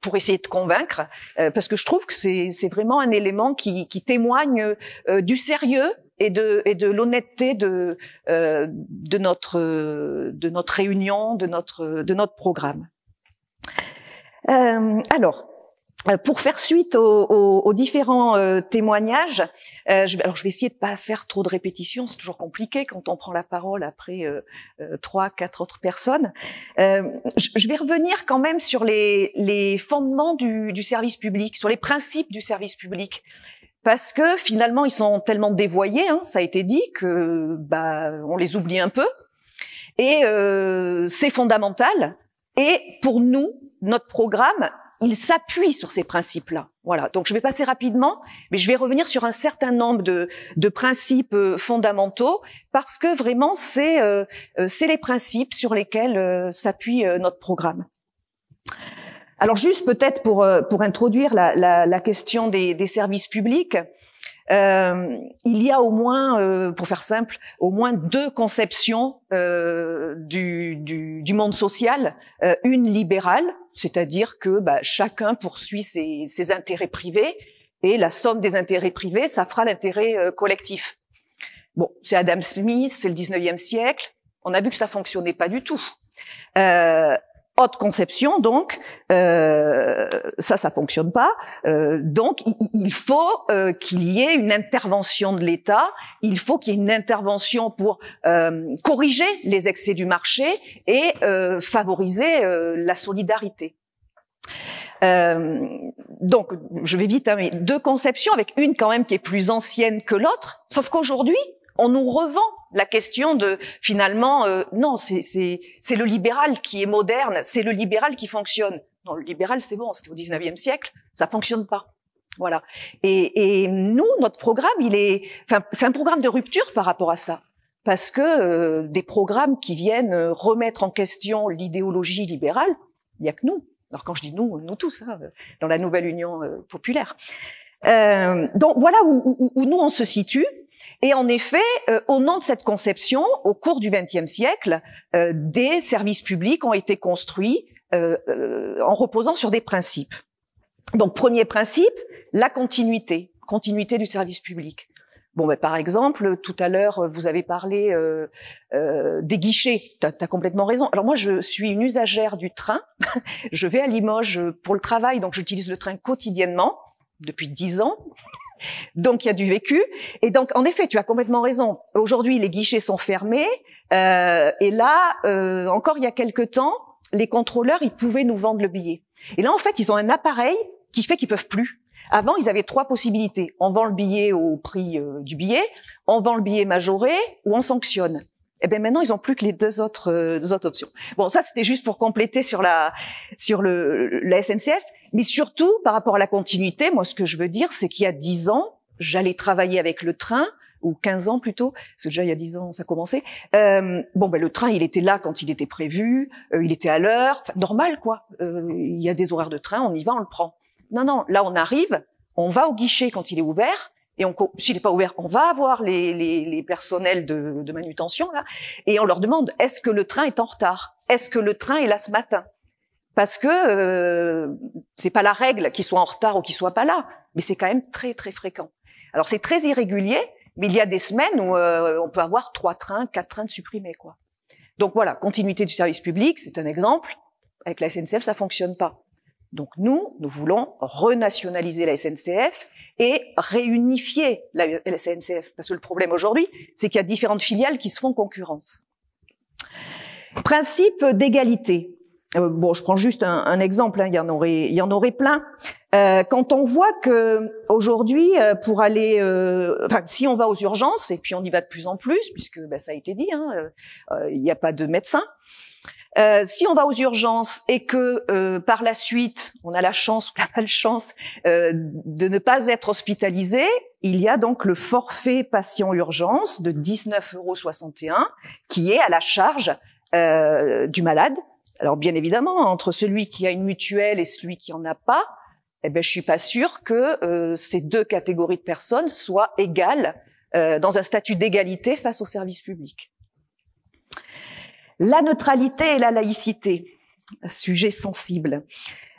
pour essayer de convaincre, parce que je trouve que c'est vraiment un élément qui témoigne du sérieux et de l'honnêteté de notre réunion, de notre programme. Alors. Pour faire suite aux différents témoignages, je vais essayer de pas faire trop de répétitions, c'est toujours compliqué quand on prend la parole après 3, 4 autres personnes. Je vais revenir quand même sur les fondements du service public, sur les principes du service public, parce que finalement ils sont tellement dévoyés, hein, ça a été dit, que on les oublie un peu, et c'est fondamental. Et pour nous, notre programme, il s'appuie sur ces principes-là. Voilà. Donc, je vais passer rapidement, mais je vais revenir sur un certain nombre de principes fondamentaux, parce que vraiment, c'est les principes sur lesquels s'appuie notre programme. Alors, juste peut-être pour introduire la question des services publics, il y a au moins, pour faire simple, au moins 2 conceptions du monde social. Une libérale, c'est-à-dire que chacun poursuit ses intérêts privés, et la somme des intérêts privés, ça fera l'intérêt collectif. Bon, c'est Adam Smith, c'est le 19e siècle. On a vu que ça fonctionnait pas du tout. Haute conception, donc ça fonctionne pas. Donc il faut qu'il y ait une intervention de l'État. Il faut qu'il y ait une intervention pour corriger les excès du marché et favoriser la solidarité. Donc je vais vite, hein, mais 2 conceptions, avec une quand même qui est plus ancienne que l'autre. Sauf qu'aujourd'hui, on nous revend la question de finalement non, c'est le libéral qui est moderne, c'est le libéral qui fonctionne. Non, le libéral c'est bon, c'était au 19e siècle, ça fonctionne pas. Voilà. Et nous, notre programme, c'est un programme de rupture par rapport à ça, parce que des programmes qui viennent remettre en question l'idéologie libérale, il y a que nous. Alors quand je dis nous tous, hein, dans la nouvelle Union populaire. Donc voilà où nous on se situe. Et en effet, au nom de cette conception, au cours du XXe siècle, des services publics ont été construits en reposant sur des principes. Donc, premier principe, la continuité du service public. Bon, par exemple, tout à l'heure, vous avez parlé des guichets. T'as complètement raison. Alors moi, je suis une usagère du train. Je vais à Limoges pour le travail, donc j'utilise le train quotidiennement depuis 10 ans. Donc, il y a du vécu. Et donc, en effet, tu as complètement raison. Aujourd'hui, les guichets sont fermés. Et là, encore il y a quelque temps, les contrôleurs, ils pouvaient nous vendre le billet. Et là, en fait, ils ont un appareil qui fait qu'ils peuvent plus. Avant, ils avaient 3 possibilités. On vend le billet au prix du billet, on vend le billet majoré ou on sanctionne. Eh bien maintenant, ils ont plus que les deux autres options. Bon, ça c'était juste pour compléter sur la SNCF, mais surtout par rapport à la continuité, moi ce que je veux dire, c'est qu'il y a 10 ans, j'allais travailler avec le train, ou 15 ans plutôt, parce que déjà il y a 10 ans ça commençait. Le train il était là quand il était prévu, il était à l'heure, normal quoi. Il y a des horaires de train, on y va, on le prend. Non, là on arrive, on va au guichet quand il est ouvert. Et s'il n'est pas ouvert, on va avoir les personnels de manutention là, et on leur demande est-ce que le train est en retard, est-ce que le train est là ce matin, parce que c'est pas la règle qu'il soit en retard ou qu'il soit pas là, mais c'est quand même très très fréquent. Alors c'est très irrégulier, mais il y a des semaines où on peut avoir 3 trains, 4 trains de supprimés quoi. Donc voilà, continuité du service public, c'est un exemple. Avec la SNCF, ça fonctionne pas. Donc nous voulons renationaliser la SNCF et réunifier la SNCF. Parce que le problème aujourd'hui, c'est qu'il y a différentes filiales qui se font concurrence. Principe d'égalité. Je prends juste un exemple, hein, il y en aurait plein. Quand on voit que aujourd'hui, pour aller, si on va aux urgences, et puis on y va de plus en plus, puisque ça a été dit, hein, il n'y a pas de médecin. Si on va aux urgences et que par la suite on a la chance ou la malchance de ne pas être hospitalisé, il y a donc le forfait patient urgence de 19,61 € qui est à la charge du malade. Alors bien évidemment, entre celui qui a une mutuelle et celui qui en a pas, je suis pas sûre que ces deux catégories de personnes soient égales dans un statut d'égalité face au service public. La neutralité et la laïcité, un sujet sensible.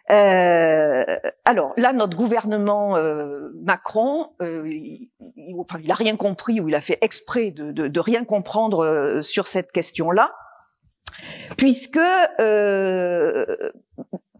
Alors là, notre gouvernement Macron, il a rien compris ou il a fait exprès de rien comprendre sur cette question-là, puisque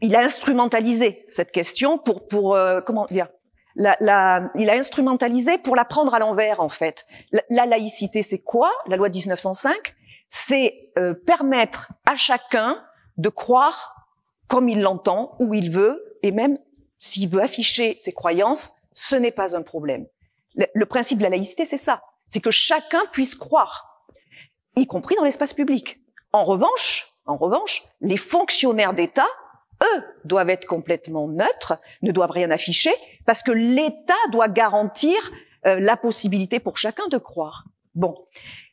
il a instrumentalisé cette question pour comment dire. Il a instrumentalisé pour la prendre à l'envers en fait. La laïcité, c'est quoi? La loi 1905. C'est permettre à chacun de croire comme il l'entend, où il veut, et même s'il veut afficher ses croyances, ce n'est pas un problème. Le principe de la laïcité, c'est ça. C'est que chacun puisse croire, y compris dans l'espace public. En revanche, les fonctionnaires d'État, eux, doivent être complètement neutres, ne doivent rien afficher, parce que l'État doit garantir la possibilité pour chacun de croire. Bon,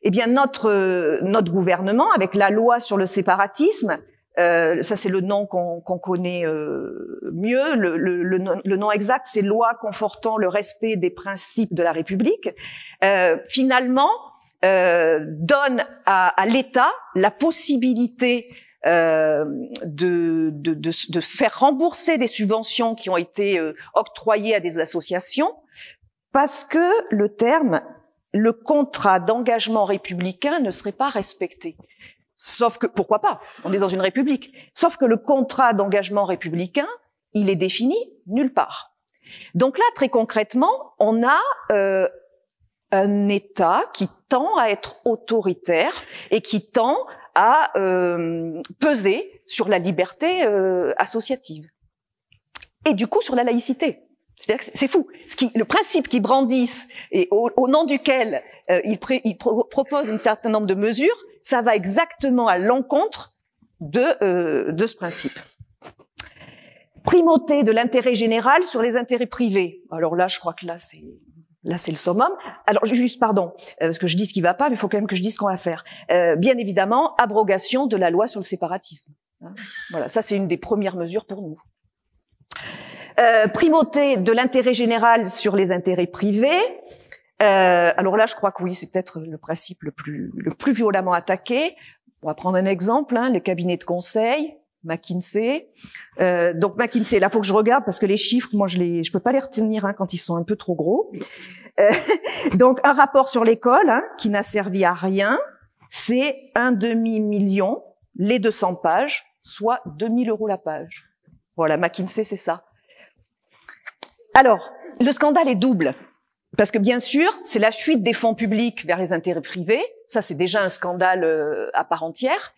eh bien notre gouvernement, avec la loi sur le séparatisme, ça c'est le nom qu'on connaît mieux. Le nom exact, c'est loi confortant le respect des principes de la République. Finalement, donne à l'État la possibilité de faire rembourser des subventions qui ont été octroyées à des associations, parce que le contrat d'engagement républicain ne serait pas respecté. Sauf que, pourquoi pas? On est dans une république. Sauf que le contrat d'engagement républicain, il est défini nulle part. Donc là, très concrètement, on a un État qui tend à être autoritaire et qui tend à peser sur la liberté associative. Et du coup, sur la laïcité. C'est-à-dire que c'est fou. Le principe qu'ils brandissent et au nom duquel ils proposent un certain nombre de mesures, ça va exactement à l'encontre de ce principe. Primauté de l'intérêt général sur les intérêts privés. Alors là, je crois que là c'est le summum. Alors juste pardon, parce que je dis ce qui va pas, mais il faut quand même que je dise ce qu'on va faire. Bien évidemment, abrogation de la loi sur le séparatisme. Voilà, ça c'est une des premières mesures pour nous. Primauté de l'intérêt général sur les intérêts privés. Alors là, je crois que oui, c'est peut-être le principe le plus violemment attaqué. On va prendre un exemple, le cabinet de conseil, McKinsey. Donc McKinsey, là, faut que je regarde parce que les chiffres, moi, je peux pas les retenir quand ils sont un peu trop gros. Donc un rapport sur l'école qui n'a servi à rien, c'est 1,5 million les 200 pages, soit 2 000 € la page. Voilà, McKinsey, c'est ça. Alors, le scandale est double, parce que bien sûr, c'est la fuite des fonds publics vers les intérêts privés, ça c'est déjà un scandale à part entière,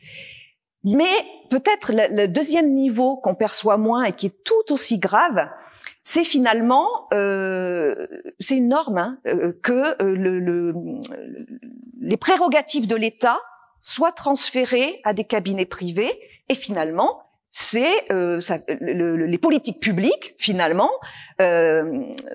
Mais peut-être le deuxième niveau qu'on perçoit moins et qui est tout aussi grave, c'est finalement, c'est une norme, que les prérogatives de l'État soient transférées à des cabinets privés, et finalement, c'est les politiques publiques finalement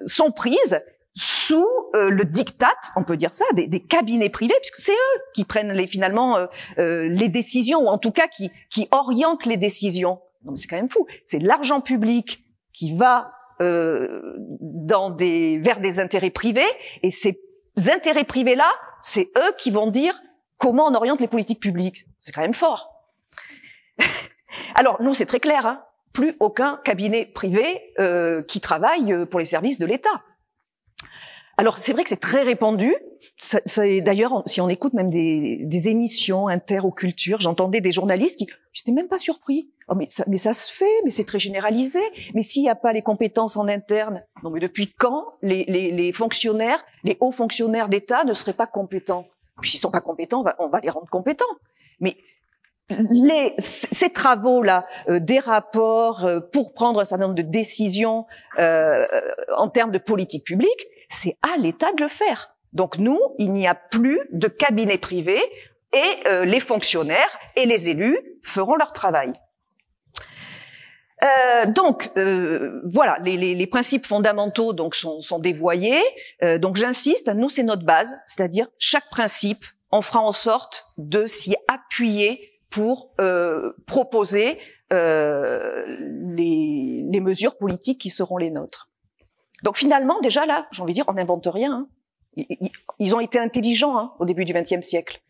sont prises sous le diktat, on peut dire ça, des cabinets privés, puisque c'est eux qui prennent finalement les décisions, ou en tout cas qui orientent les décisions. Non, mais c'est quand même fou. C'est l'argent public qui va vers des intérêts privés, et ces intérêts privés-là, c'est eux qui vont dire comment on oriente les politiques publiques. C'est quand même fort. Alors, nous, c'est très clair, hein, plus aucun cabinet privé qui travaille pour les services de l'État. Alors, c'est vrai que c'est très répandu. D'ailleurs, si on écoute même des émissions inter ou culture, j'entendais des journalistes qui, j'étais même pas surpris. Oh, mais ça se fait, mais c'est très généralisé. Mais s'il n'y a pas les compétences en interne, non, mais depuis quand les fonctionnaires, les hauts fonctionnaires d'État ne seraient pas compétents? Puis s'ils sont pas compétents, on va les rendre compétents. Mais ces travaux-là, des rapports pour prendre un certain nombre de décisions en termes de politique publique, c'est à l'État de le faire. Donc nous, il n'y a plus de cabinet privé, et les fonctionnaires et les élus feront leur travail. Donc voilà, les principes fondamentaux donc sont dévoyés. Donc j'insiste, nous c'est notre base, c'est-à-dire chaque principe, on fera en sorte de s'y appuyer pour proposer les mesures politiques qui seront les nôtres. Donc finalement, déjà là, j'ai envie de dire, on n'invente rien. Hein. Ils ont été intelligents hein, au début du XXe siècle.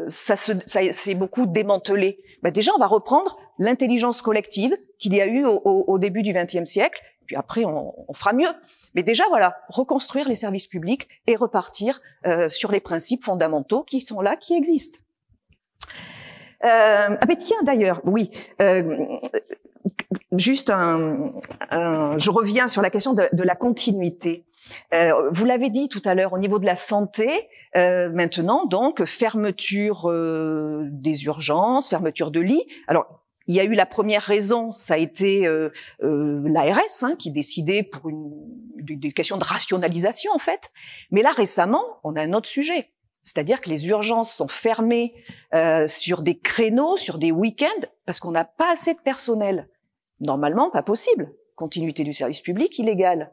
Ça s'est beaucoup démantelé. Ben déjà, on va reprendre l'intelligence collective qu'il y a eu au début du XXe siècle, puis après, on fera mieux. Mais déjà, voilà, reconstruire les services publics et repartir sur les principes fondamentaux qui sont là, qui existent. Ah ben tiens, d'ailleurs, oui, juste je reviens sur la question de la continuité. Vous l'avez dit tout à l'heure, au niveau de la santé, maintenant, donc, fermeture des urgences, fermeture de lits. Alors, il y a eu la première raison, ça a été l'ARS hein, qui décidait pour des questions de rationalisation, en fait. Mais là, récemment, on a un autre sujet. C'est-à-dire que les urgences sont fermées sur des créneaux, sur des week-ends, parce qu'on n'a pas assez de personnel. Normalement, pas possible. Continuité du service public illégale.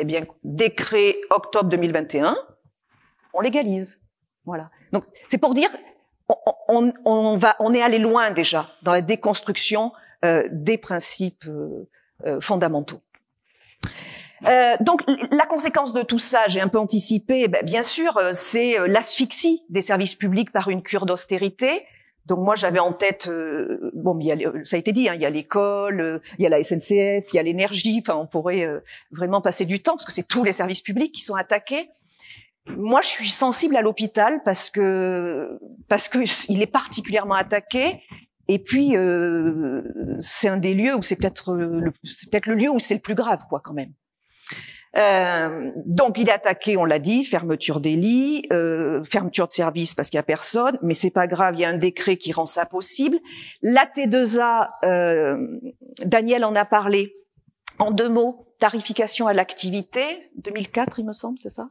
Eh bien, décret octobre 2021, on légalise. Voilà. Donc, c'est pour dire, on est allé loin déjà dans la déconstruction des principes fondamentaux. Donc, la conséquence de tout ça, j'ai un peu anticipé, bien sûr, c'est l'asphyxie des services publics par une cure d'austérité. Donc moi, j'avais en tête, ça a été dit, hein, il y a l'école, il y a la SNCF, il y a l'énergie. Enfin, on pourrait vraiment passer du temps parce que c'est tous les services publics qui sont attaqués. Moi, je suis sensible à l'hôpital parce que il est particulièrement attaqué. Et puis, c'est un des lieux où c'est peut-être le lieu où c'est le plus grave, quoi, quand même. Donc il est attaqué, on l'a dit, fermeture des lits, fermeture de services parce qu'il y a personne, mais c'est pas grave, il y a un décret qui rend ça possible. La T2A, Daniel en a parlé. En 2 mots, tarification à l'activité, 2004 il me semble, c'est ça?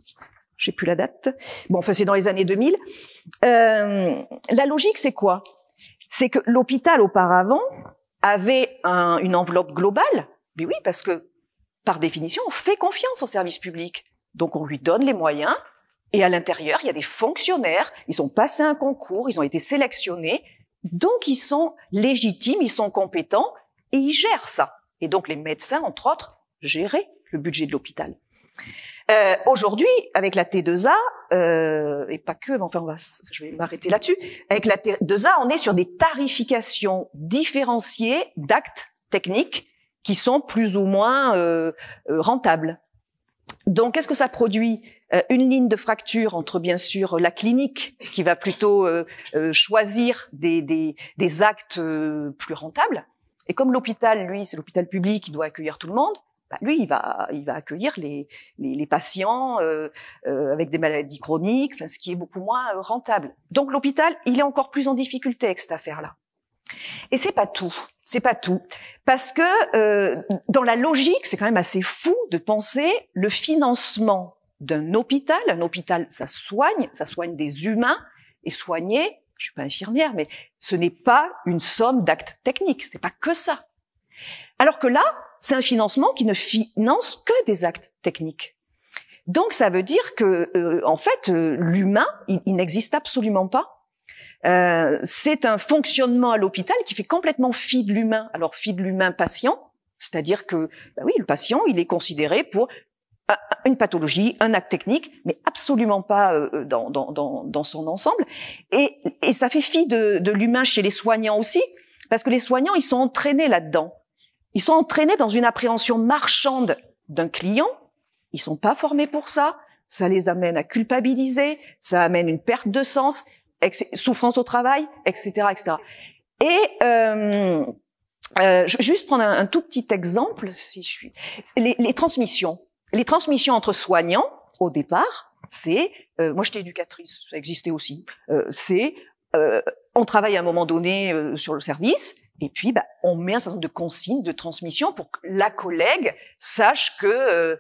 Je sais plus la date. Bon, enfin c'est dans les années 2000. La logique c'est quoi? C'est que l'hôpital auparavant avait une enveloppe globale, mais oui, parce que par définition, on fait confiance au service public. Donc, on lui donne les moyens. Et à l'intérieur, il y a des fonctionnaires. Ils ont passé un concours. Ils ont été sélectionnés. Donc, ils sont légitimes. Ils sont compétents. Et ils gèrent ça. Et donc, les médecins, entre autres, géraient le budget de l'hôpital. Aujourd'hui, avec la T2A, et pas que, mais enfin, je vais m'arrêter là-dessus. Avec la T2A, on est sur des tarifications différenciées d'actes techniques qui sont plus ou moins rentables. Donc, qu'est-ce que ça produit? Une ligne de fracture entre, bien sûr, la clinique qui va plutôt choisir des actes plus rentables. Et comme l'hôpital, lui, c'est l'hôpital public qui doit accueillir tout le monde, lui, il va accueillir les patients avec des maladies chroniques, ce qui est beaucoup moins rentable. Donc, l'hôpital, il est encore plus en difficulté avec cette affaire-là. Et c'est pas tout. C'est pas tout. Parce que dans la logique, c'est quand même assez fou de penser le financement d'un hôpital. Un hôpital, ça soigne des humains. Et soigner, je suis pas infirmière, mais ce n'est pas une somme d'actes techniques. C'est pas que ça. Alors que là, c'est un financement qui ne finance que des actes techniques. Donc ça veut dire que en fait l'humain il n'existe absolument pas. C'est un fonctionnement à l'hôpital qui fait complètement fi de l'humain. Alors fi de l'humain patient, c'est-à-dire que oui, le patient il est considéré pour une pathologie, un acte technique, mais absolument pas dans son ensemble. Et ça fait fi de l'humain chez les soignants aussi, parce que les soignants ils sont entraînés là-dedans. Ils sont entraînés dans une appréhension marchande d'un client. Ils sont pas formés pour ça. Ça les amène à culpabiliser. Ça amène une perte de sens, souffrance au travail, etc., etc. Et je vais juste prendre un tout petit exemple. Si je suis les transmissions. Les transmissions entre soignants au départ, c'est moi j'étais éducatrice, ça existait aussi. C'est on travaille à un moment donné sur le service. Et puis, on met un certain nombre de consignes de transmission pour que la collègue sache que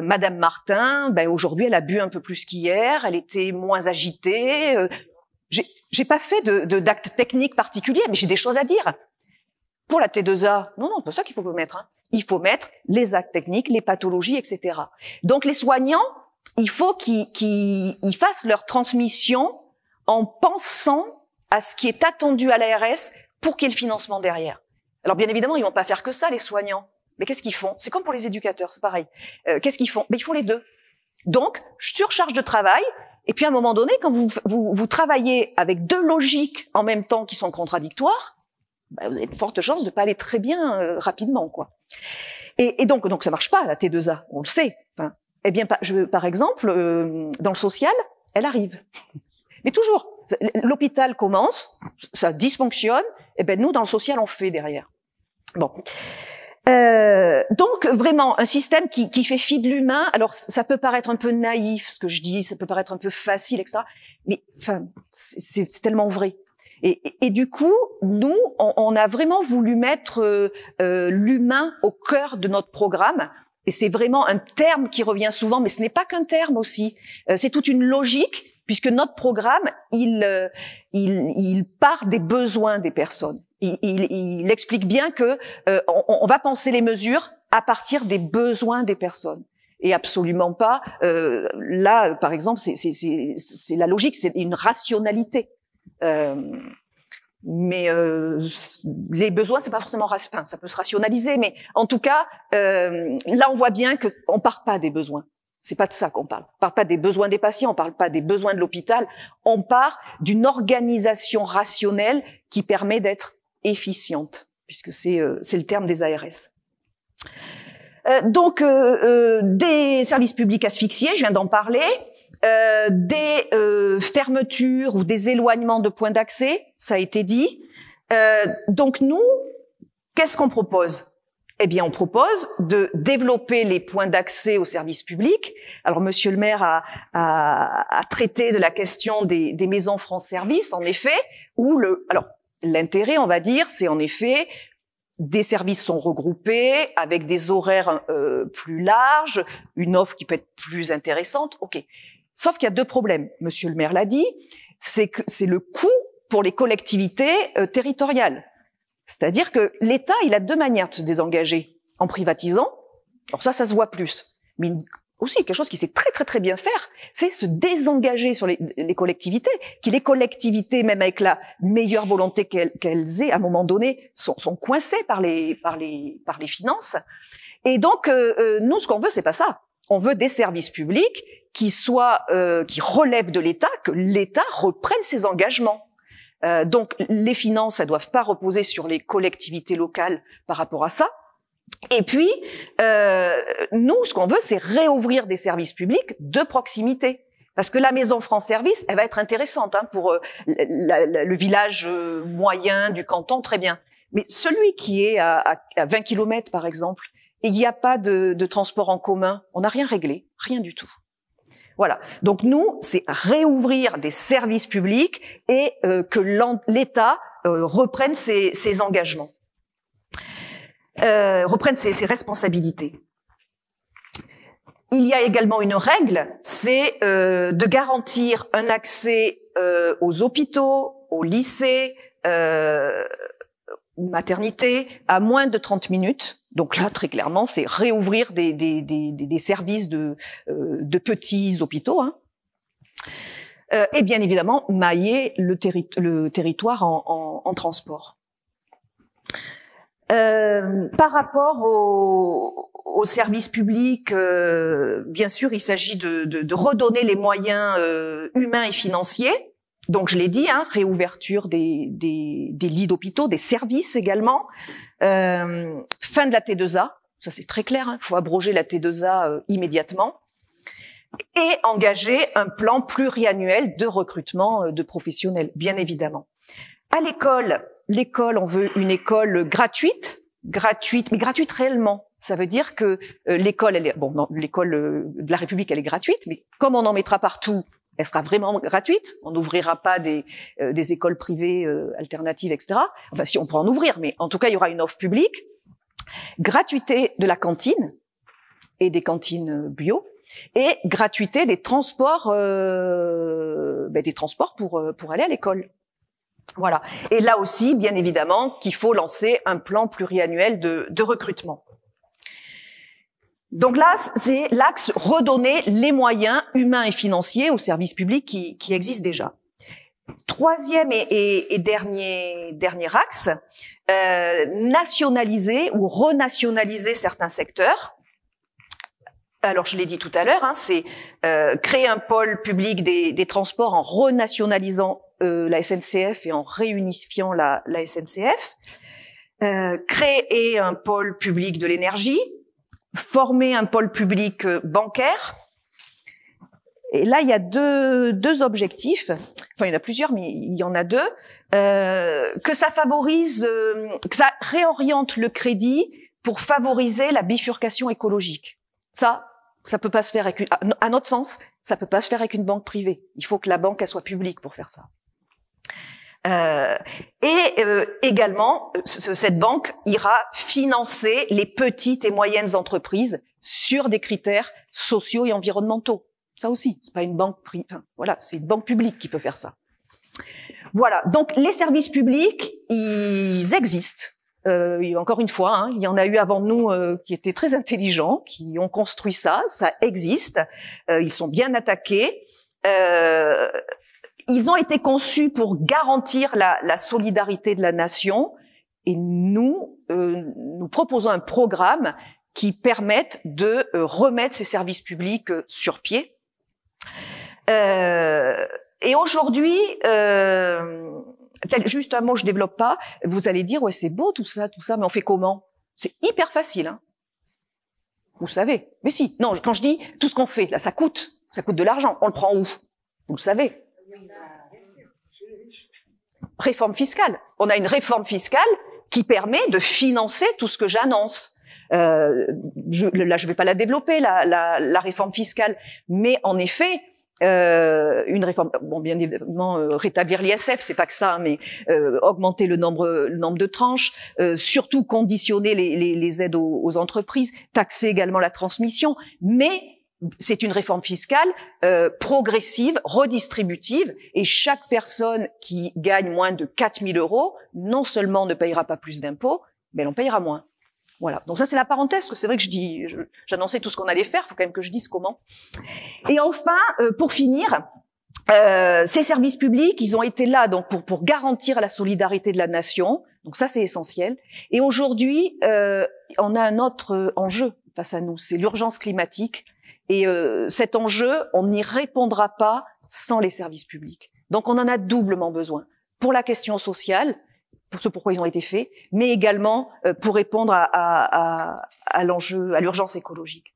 Madame Martin, aujourd'hui, elle a bu un peu plus qu'hier, elle était moins agitée. J'ai pas fait d'acte technique particulier, mais j'ai des choses à dire. Pour la T2A, non, pas ça qu'il faut mettre. Hein. Il faut mettre les actes techniques, les pathologies, etc. Donc, les soignants, il faut qu'ils fassent leur transmission en pensant à ce qui est attendu à l'ARS pour qu'il y ait le financement derrière. Alors bien évidemment, ils vont pas faire que ça, les soignants. Mais qu'est-ce qu'ils font? C'est comme pour les éducateurs, c'est pareil. Qu'est-ce qu'ils font? Ils font les deux. Donc, surcharge de travail. Et puis à un moment donné, quand vous travaillez avec deux logiques en même temps qui sont contradictoires, vous avez de fortes chances de pas aller très bien rapidement, quoi. Et donc ça marche pas la T2A, on le sait. Enfin, eh bien, par exemple, dans le social, elle arrive. Mais toujours. L'hôpital commence, ça dysfonctionne, et nous dans le social on fait derrière. Bon, donc vraiment un système qui fait fi de l'humain. Alors ça peut paraître un peu naïf ce que je dis, ça peut paraître un peu facile, etc. Mais enfin c'est tellement vrai. Et du coup nous on a vraiment voulu mettre l'humain au cœur de notre programme. Et c'est vraiment un terme qui revient souvent, mais ce n'est pas qu'un terme aussi. C'est toute une logique. Puisque notre programme, il part des besoins des personnes. Il explique bien que on va penser les mesures à partir des besoins des personnes et absolument pas là, par exemple, c'est la logique, c'est une rationalité. Mais les besoins, c'est pas forcément ça peut se rationaliser, mais en tout cas, là, on voit bien que on part pas des besoins. C'est pas de ça qu'on parle. On parle pas des besoins des patients, on parle pas des besoins de l'hôpital. On part d'une organisation rationnelle qui permet d'être efficiente, puisque c'est le terme des ARS. Donc, des services publics asphyxiés, je viens d'en parler, des fermetures ou des éloignements de points d'accès, ça a été dit. Donc nous, qu'est-ce qu'on propose ? Eh bien, on propose de développer les points d'accès aux services publics. Alors, Monsieur le maire a traité de la question des maisons France Service, en effet, où l'intérêt, on va dire, c'est en effet des services sont regroupés avec des horaires plus larges, une offre qui peut être plus intéressante. Ok. Sauf qu'il y a deux problèmes. Monsieur le maire l'a dit, c'est le coût pour les collectivités territoriales. C'est-à-dire que l'État, il a deux manières de se désengager. En privatisant, alors ça se voit plus. Mais aussi, quelque chose qui sait très très très bien faire, c'est se désengager sur les collectivités, que les collectivités, même avec la meilleure volonté qu'elles aient, à un moment donné, sont coincées par les finances. Et donc, nous, ce qu'on veut, c'est pas ça. On veut des services publics qui relèvent de l'État, que l'État reprenne ses engagements. Donc les finances, elles doivent pas reposer sur les collectivités locales par rapport à ça. Et puis nous, ce qu'on veut, c'est réouvrir des services publics de proximité. Parce que la maison France Service, elle va être intéressante pour le village moyen du canton, très bien. Mais celui qui est à 20 km, par exemple, et il n'y a pas de transport en commun, on n'a rien réglé, rien du tout. Voilà. Donc nous, c'est réouvrir des services publics et que l'État reprenne ses engagements, reprenne ses responsabilités. Il y a également une règle, c'est de garantir un accès aux hôpitaux, aux lycées, aux maternités, à moins de 30 minutes. Donc là, très clairement, c'est réouvrir des services de petits hôpitaux, hein. Et bien évidemment, mailler le territoire en transport. Par rapport aux services publics, bien sûr, il s'agit de redonner les moyens humains et financiers. Donc, je l'ai dit, hein, réouverture des lits d'hôpitaux, des services également. Fin de la T2A, ça c'est très clair, hein, il faut abroger la T2A immédiatement. Et engager un plan pluriannuel de recrutement de professionnels, bien évidemment. À l'école, on veut une école gratuite, mais gratuite réellement. Ça veut dire que l'école, l'école de la République, elle est gratuite, mais comme on en mettra partout, elle sera vraiment gratuite. On n'ouvrira pas des écoles privées alternatives, etc. Enfin, si on pourra en ouvrir, mais en tout cas, il y aura une offre publique. Gratuité de la cantine et des cantines bio. Et gratuité des transports pour aller à l'école. Voilà. Et là aussi, bien évidemment, qu'il faut lancer un plan pluriannuel de recrutement. Donc là, c'est l'axe redonner les moyens humains et financiers aux services publics qui existent déjà. Troisième et dernier axe, nationaliser ou renationaliser certains secteurs. Alors, je l'ai dit tout à l'heure, hein, c'est créer un pôle public des transports en renationalisant la SNCF et en réunifiant la SNCF. Créer un pôle public de l'énergie, former un pôle public bancaire. Et là, il y a deux objectifs. Enfin, il y en a plusieurs, mais il y en a deux. Que ça favorise, que ça réoriente le crédit pour favoriser la bifurcation écologique. Ça peut pas se faire avec à notre sens, ça peut pas se faire avec une banque privée. Il faut que la banque, elle soit publique pour faire ça. Également, cette banque ira financer les petites et moyennes entreprises sur des critères sociaux et environnementaux. Ça aussi, c'est pas une banque privée. Enfin, voilà, c'est une banque publique qui peut faire ça. Voilà. Donc, les services publics, ils existent. Encore une fois, hein, il y en a eu avant nous qui étaient très intelligents, qui ont construit ça existe, ils sont bien attaqués, ils ont été conçus pour garantir la solidarité de la nation, et nous proposons un programme qui permette de remettre ces services publics sur pied. Et aujourd'hui, peut-être juste un mot, je développe pas. Vous allez dire, ouais, c'est beau tout ça, mais on fait comment? C'est hyper facile, hein. Vous savez. Mais si, non, quand je dis tout ce qu'on fait, là, ça coûte de l'argent. On le prend où? Vous le savez. Réforme fiscale. On a une réforme fiscale qui permet de financer tout ce que j'annonce. Là, je vais pas la développer, la réforme fiscale, mais en effet, une réforme, bon, bien évidemment, rétablir l'ISF, c'est pas que ça, mais augmenter le nombre de tranches, surtout conditionner les aides aux entreprises, taxer également la transmission, mais c'est une réforme fiscale progressive, redistributive, et chaque personne qui gagne moins de 4 000 €, non seulement ne payera pas plus d'impôts, mais elle en payera moins. Voilà. Donc ça, c'est la parenthèse, que c'est vrai que j'annonçais tout ce qu'on allait faire, il faut quand même que je dise comment. Et enfin, pour finir, ces services publics, ils ont été là donc pour garantir la solidarité de la nation. Donc ça, c'est essentiel. Et aujourd'hui, on a un autre enjeu face à nous, c'est l'urgence climatique. Et cet enjeu, on n'y répondra pas sans les services publics. Donc on en a doublement besoin. Pour la question sociale, pour ce pourquoi ils ont été faits, mais également pour répondre à l'enjeu, à l'urgence écologique.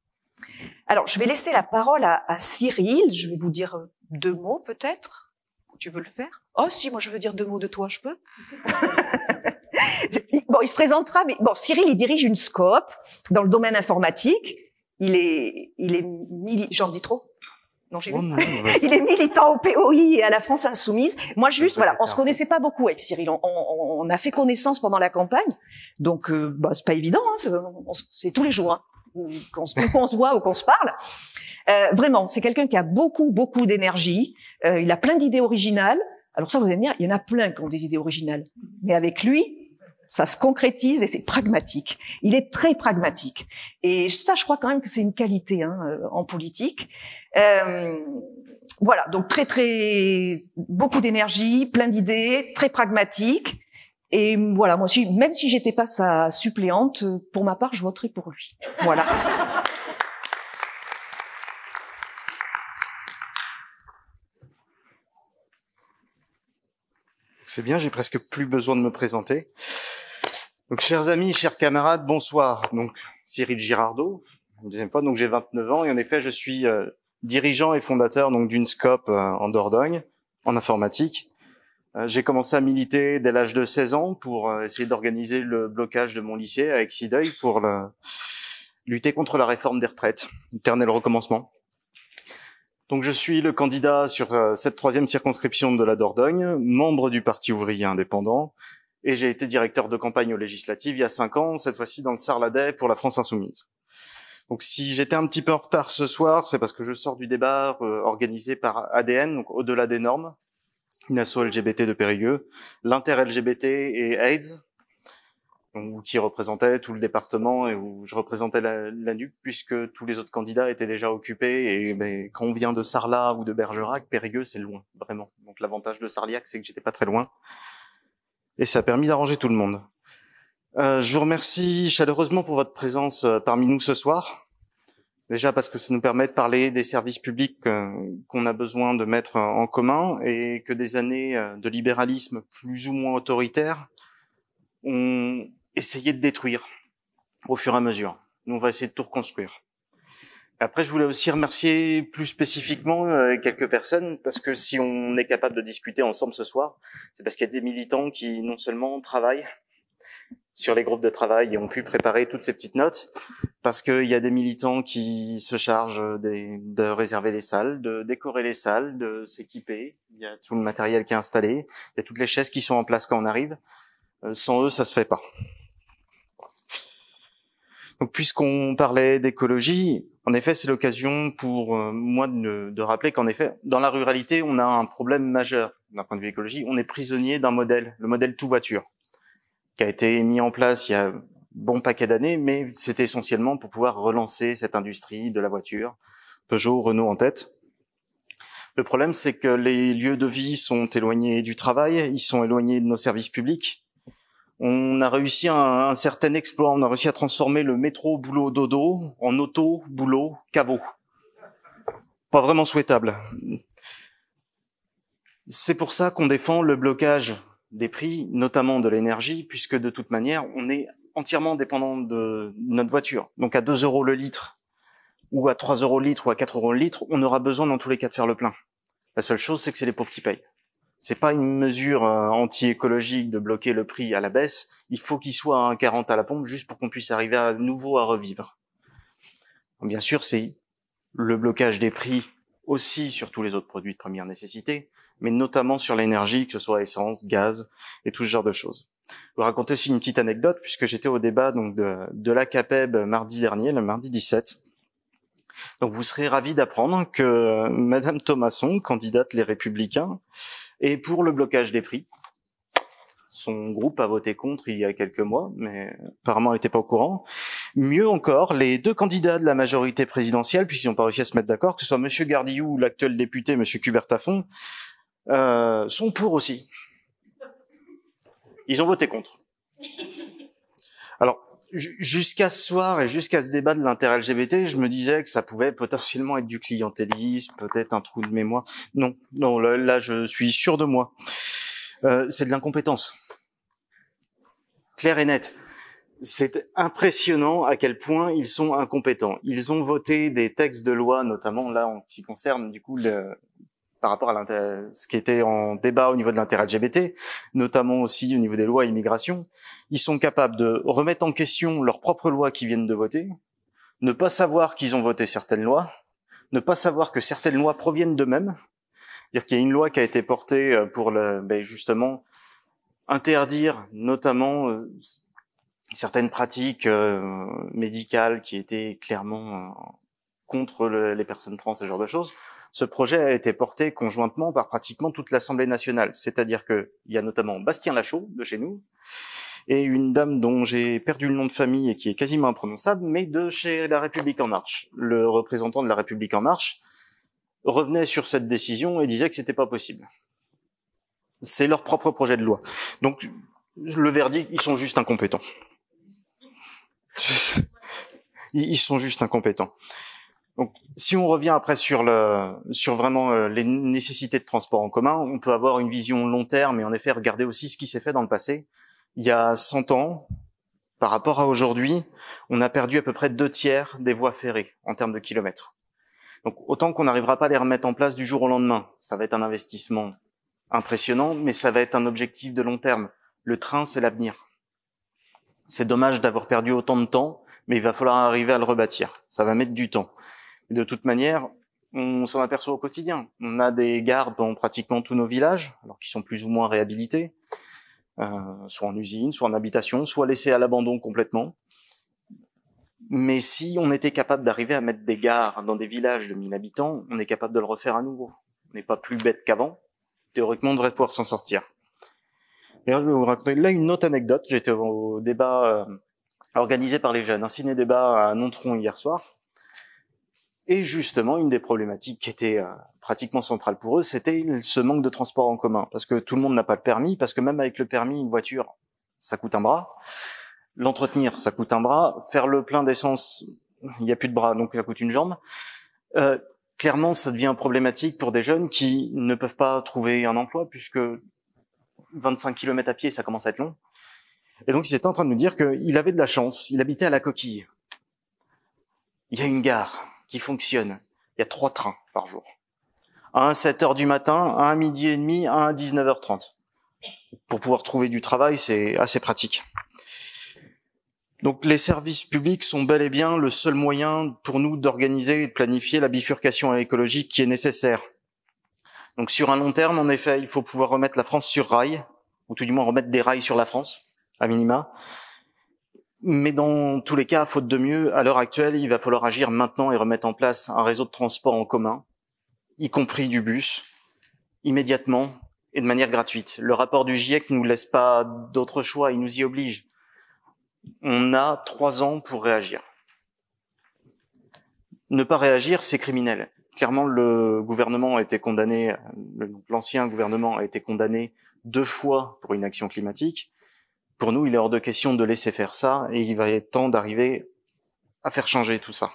Alors, je vais laisser la parole à Cyril. Je vais vous dire 2 mots, peut-être. Tu veux le faire? Oh, si, moi, je veux dire 2 mots de toi, je peux. Bon, il se présentera, mais bon, Cyril, il dirige une SCOP dans le domaine informatique. J'en dis trop? Non, j'ai vu. Il est militant au POI et à la France Insoumise. Moi, juste, voilà, on se connaissait pas beaucoup avec Cyril. On a fait connaissance pendant la campagne. Donc, c'est pas évident, hein, c'est tous les jours, hein, qu'on se voit ou qu'on se parle. Vraiment, c'est quelqu'un qui a beaucoup d'énergie. Il a plein d'idées originales. Alors ça, vous allez me dire, il y en a plein qui ont des idées originales. Mais avec lui, ça se concrétise et c'est pragmatique. Il est très pragmatique. Et ça, je crois quand même que c'est une qualité en politique. Voilà, donc beaucoup d'énergie, plein d'idées, très pragmatique. Et voilà, moi aussi, même si j'étais pas sa suppléante, pour ma part, je voterai pour lui. Voilà. C'est bien, j'ai presque plus besoin de me présenter. Donc, chers amis, chers camarades, bonsoir. Donc, Cyril Girardot, une deuxième fois. Donc, j'ai 29 ans et en effet, je suis dirigeant et fondateur donc d'une SCOP en Dordogne, en informatique. J'ai commencé à militer dès l'âge de 16 ans pour essayer d'organiser le blocage de mon lycée à Exideuil pour lutter contre la réforme des retraites, éternel recommencement. Donc, je suis le candidat sur cette 3e circonscription de la Dordogne, membre du Parti ouvrier indépendant. Et j'ai été directeur de campagne aux législatives il y a 5 ans, cette fois-ci dans le Sarladais pour la France Insoumise. Donc si j'étais un petit peu en retard ce soir, c'est parce que je sors du débat organisé par ADN, donc Au-delà des normes, une asso LGBT de Périgueux, l'inter-LGBT et AIDS, donc, qui représentait tout le département et où je représentais la NUP, puisque tous les autres candidats étaient déjà occupés. Et quand on vient de Sarlat ou de Bergerac, Périgueux, c'est loin, vraiment. Donc l'avantage de Sarliac, c'est que j'étais pas très loin. Et ça a permis d'arranger tout le monde. Je vous remercie chaleureusement pour votre présence parmi nous ce soir. Déjà parce que ça nous permet de parler des services publics qu'on a besoin de mettre en commun et que des années de libéralisme plus ou moins autoritaire ont essayé de détruire au fur et à mesure. Nous, on va essayer de tout reconstruire. Après, je voulais aussi remercier plus spécifiquement quelques personnes, parce que si on est capable de discuter ensemble ce soir, c'est parce qu'il y a des militants qui non seulement travaillent sur les groupes de travail et ont pu préparer toutes ces petites notes, parce qu'il y a des militants qui se chargent de réserver les salles, de décorer les salles, de s'équiper. Il y a tout le matériel qui est installé, il y a toutes les chaises qui sont en place quand on arrive. Sans eux, ça se fait pas. Donc, puisqu'on parlait d'écologie, en effet, c'est l'occasion pour moi de rappeler qu'en effet, dans la ruralité, on a un problème majeur d'un point de vue écologie. On est prisonnier d'un modèle, le modèle tout voiture, qui a été mis en place il y a un bon paquet d'années, mais c'était essentiellement pour pouvoir relancer cette industrie de la voiture, Peugeot, Renault en tête. Le problème, c'est que les lieux de vie sont éloignés du travail, ils sont éloignés de nos services publics. On a réussi un certain exploit, on a réussi à transformer le métro boulot dodo en auto boulot caveau. Pas vraiment souhaitable. C'est pour ça qu'on défend le blocage des prix, notamment de l'énergie, puisque de toute manière, on est entièrement dépendant de notre voiture. Donc à 2 € le litre, ou à 3 € le litre, ou à 4 € le litre, on aura besoin dans tous les cas de faire le plein. La seule chose, c'est que c'est les pauvres qui payent. C'est pas une mesure anti-écologique de bloquer le prix à la baisse. Il faut qu'il soit à 1,40 à la pompe juste pour qu'on puisse arriver à nouveau à revivre. Bien sûr, c'est le blocage des prix aussi sur tous les autres produits de première nécessité, mais notamment sur l'énergie, que ce soit essence, gaz et tout ce genre de choses. Je vais vous raconter aussi une petite anecdote puisque j'étais au débat donc de la CAPEB mardi dernier, le mardi 17. Donc vous serez ravis d'apprendre que Madame Thomasson, candidate Les Républicains, est pour le blocage des prix. Son groupe a voté contre il y a quelques mois, mais apparemment elle n'était pas au courant. Mieux encore, les 2 candidats de la majorité présidentielle, puisqu'ils n'ont pas réussi à se mettre d'accord, que ce soit Monsieur Gardillou ou l'actuel député Monsieur Cubert-Tafon, sont pour aussi. Ils ont voté contre. Alors, jusqu'à ce soir et jusqu'à ce débat de l'inter-LGBT, je me disais que ça pouvait potentiellement être du clientélisme, peut-être un trou de mémoire. Non, là je suis sûr de moi. C'est de l'incompétence. Clair et net. C'est impressionnant à quel point ils sont incompétents. Ils ont voté des textes de loi, notamment là en ce qui concerne du coup par rapport à ce qui était en débat au niveau de l'inter-LGBT, notamment aussi au niveau des lois immigration. Ils sont capables de remettre en question leurs propres lois qu'ils viennent de voter, ne pas savoir qu'ils ont voté certaines lois, ne pas savoir que certaines lois proviennent d'eux-mêmes. C'est-à-dire qu'il y a une loi qui a été portée pour justement interdire notamment certaines pratiques médicales qui étaient clairement contre les personnes trans, ce genre de choses. Ce projet a été porté conjointement par pratiquement toute l'Assemblée nationale. C'est-à-dire qu'il y a notamment Bastien Lachaud, de chez nous, et une dame dont j'ai perdu le nom de famille et qui est quasiment imprononçable, mais de chez La République En Marche. Le représentant de La République En Marche revenait sur cette décision et disait que c'était pas possible. C'est leur propre projet de loi. Donc, le verdict, ils sont juste incompétents. Ils sont juste incompétents. Donc, si on revient après sur vraiment les nécessités de transport en commun, on peut avoir une vision long terme et en effet regarder aussi ce qui s'est fait dans le passé. Il y a 100 ans, par rapport à aujourd'hui, on a perdu à peu près 2/3 des voies ferrées en termes de kilomètres. Donc, autant qu'on n'arrivera pas à les remettre en place du jour au lendemain, ça va être un investissement impressionnant, mais ça va être un objectif de long terme. Le train, c'est l'avenir. C'est dommage d'avoir perdu autant de temps, mais il va falloir arriver à le rebâtir. Ça va mettre du temps. Et de toute manière, on s'en aperçoit au quotidien. On a des gares dans pratiquement tous nos villages, alors qu'ils sont plus ou moins réhabilités, soit en usine, soit en habitation, soit laissés à l'abandon complètement. Mais si on était capable d'arriver à mettre des gares dans des villages de 1000 habitants, on est capable de le refaire à nouveau. On n'est pas plus bête qu'avant. Théoriquement, on devrait pouvoir s'en sortir. D'ailleurs, je vais vous raconter là une autre anecdote. J'étais au débat organisé par les jeunes, un ciné-débat à Nontron hier soir. Et justement, une des problématiques qui était pratiquement centrale pour eux, c'était ce manque de transport en commun. Parce que tout le monde n'a pas le permis, parce que même avec le permis, une voiture, ça coûte un bras. L'entretenir, ça coûte un bras. Faire le plein d'essence, il n'y a plus de bras, donc ça coûte une jambe. Clairement, ça devient problématique pour des jeunes qui ne peuvent pas trouver un emploi, puisque 25 km à pied, ça commence à être long. Et donc, il était en train de nous dire qu'il avait de la chance. Il habitait à La Coquille. Il y a une gare qui fonctionne. Il y a 3 trains par jour. Un à 7h du matin, un à 12h30, un à 19h30. Pour pouvoir trouver du travail, c'est assez pratique. Donc, les services publics sont bel et bien le seul moyen pour nous d'organiser et de planifier la bifurcation écologique qui est nécessaire. Donc, sur un long terme, en effet, il faut pouvoir remettre la France sur rail, ou tout du moins remettre des rails sur la France, à minima. Mais dans tous les cas, faute de mieux, à l'heure actuelle, il va falloir agir maintenant et remettre en place un réseau de transport en commun, y compris du bus, immédiatement et de manière gratuite. Le rapport du GIEC ne nous laisse pas d'autre choix, il nous y oblige. On a 3 ans pour réagir. Ne pas réagir, c'est criminel. Clairement, le gouvernement a été condamné, l'ancien gouvernement a été condamné 2 fois pour inaction climatique. Pour nous, il est hors de question de laisser faire ça et il va être temps d'arriver à faire changer tout ça.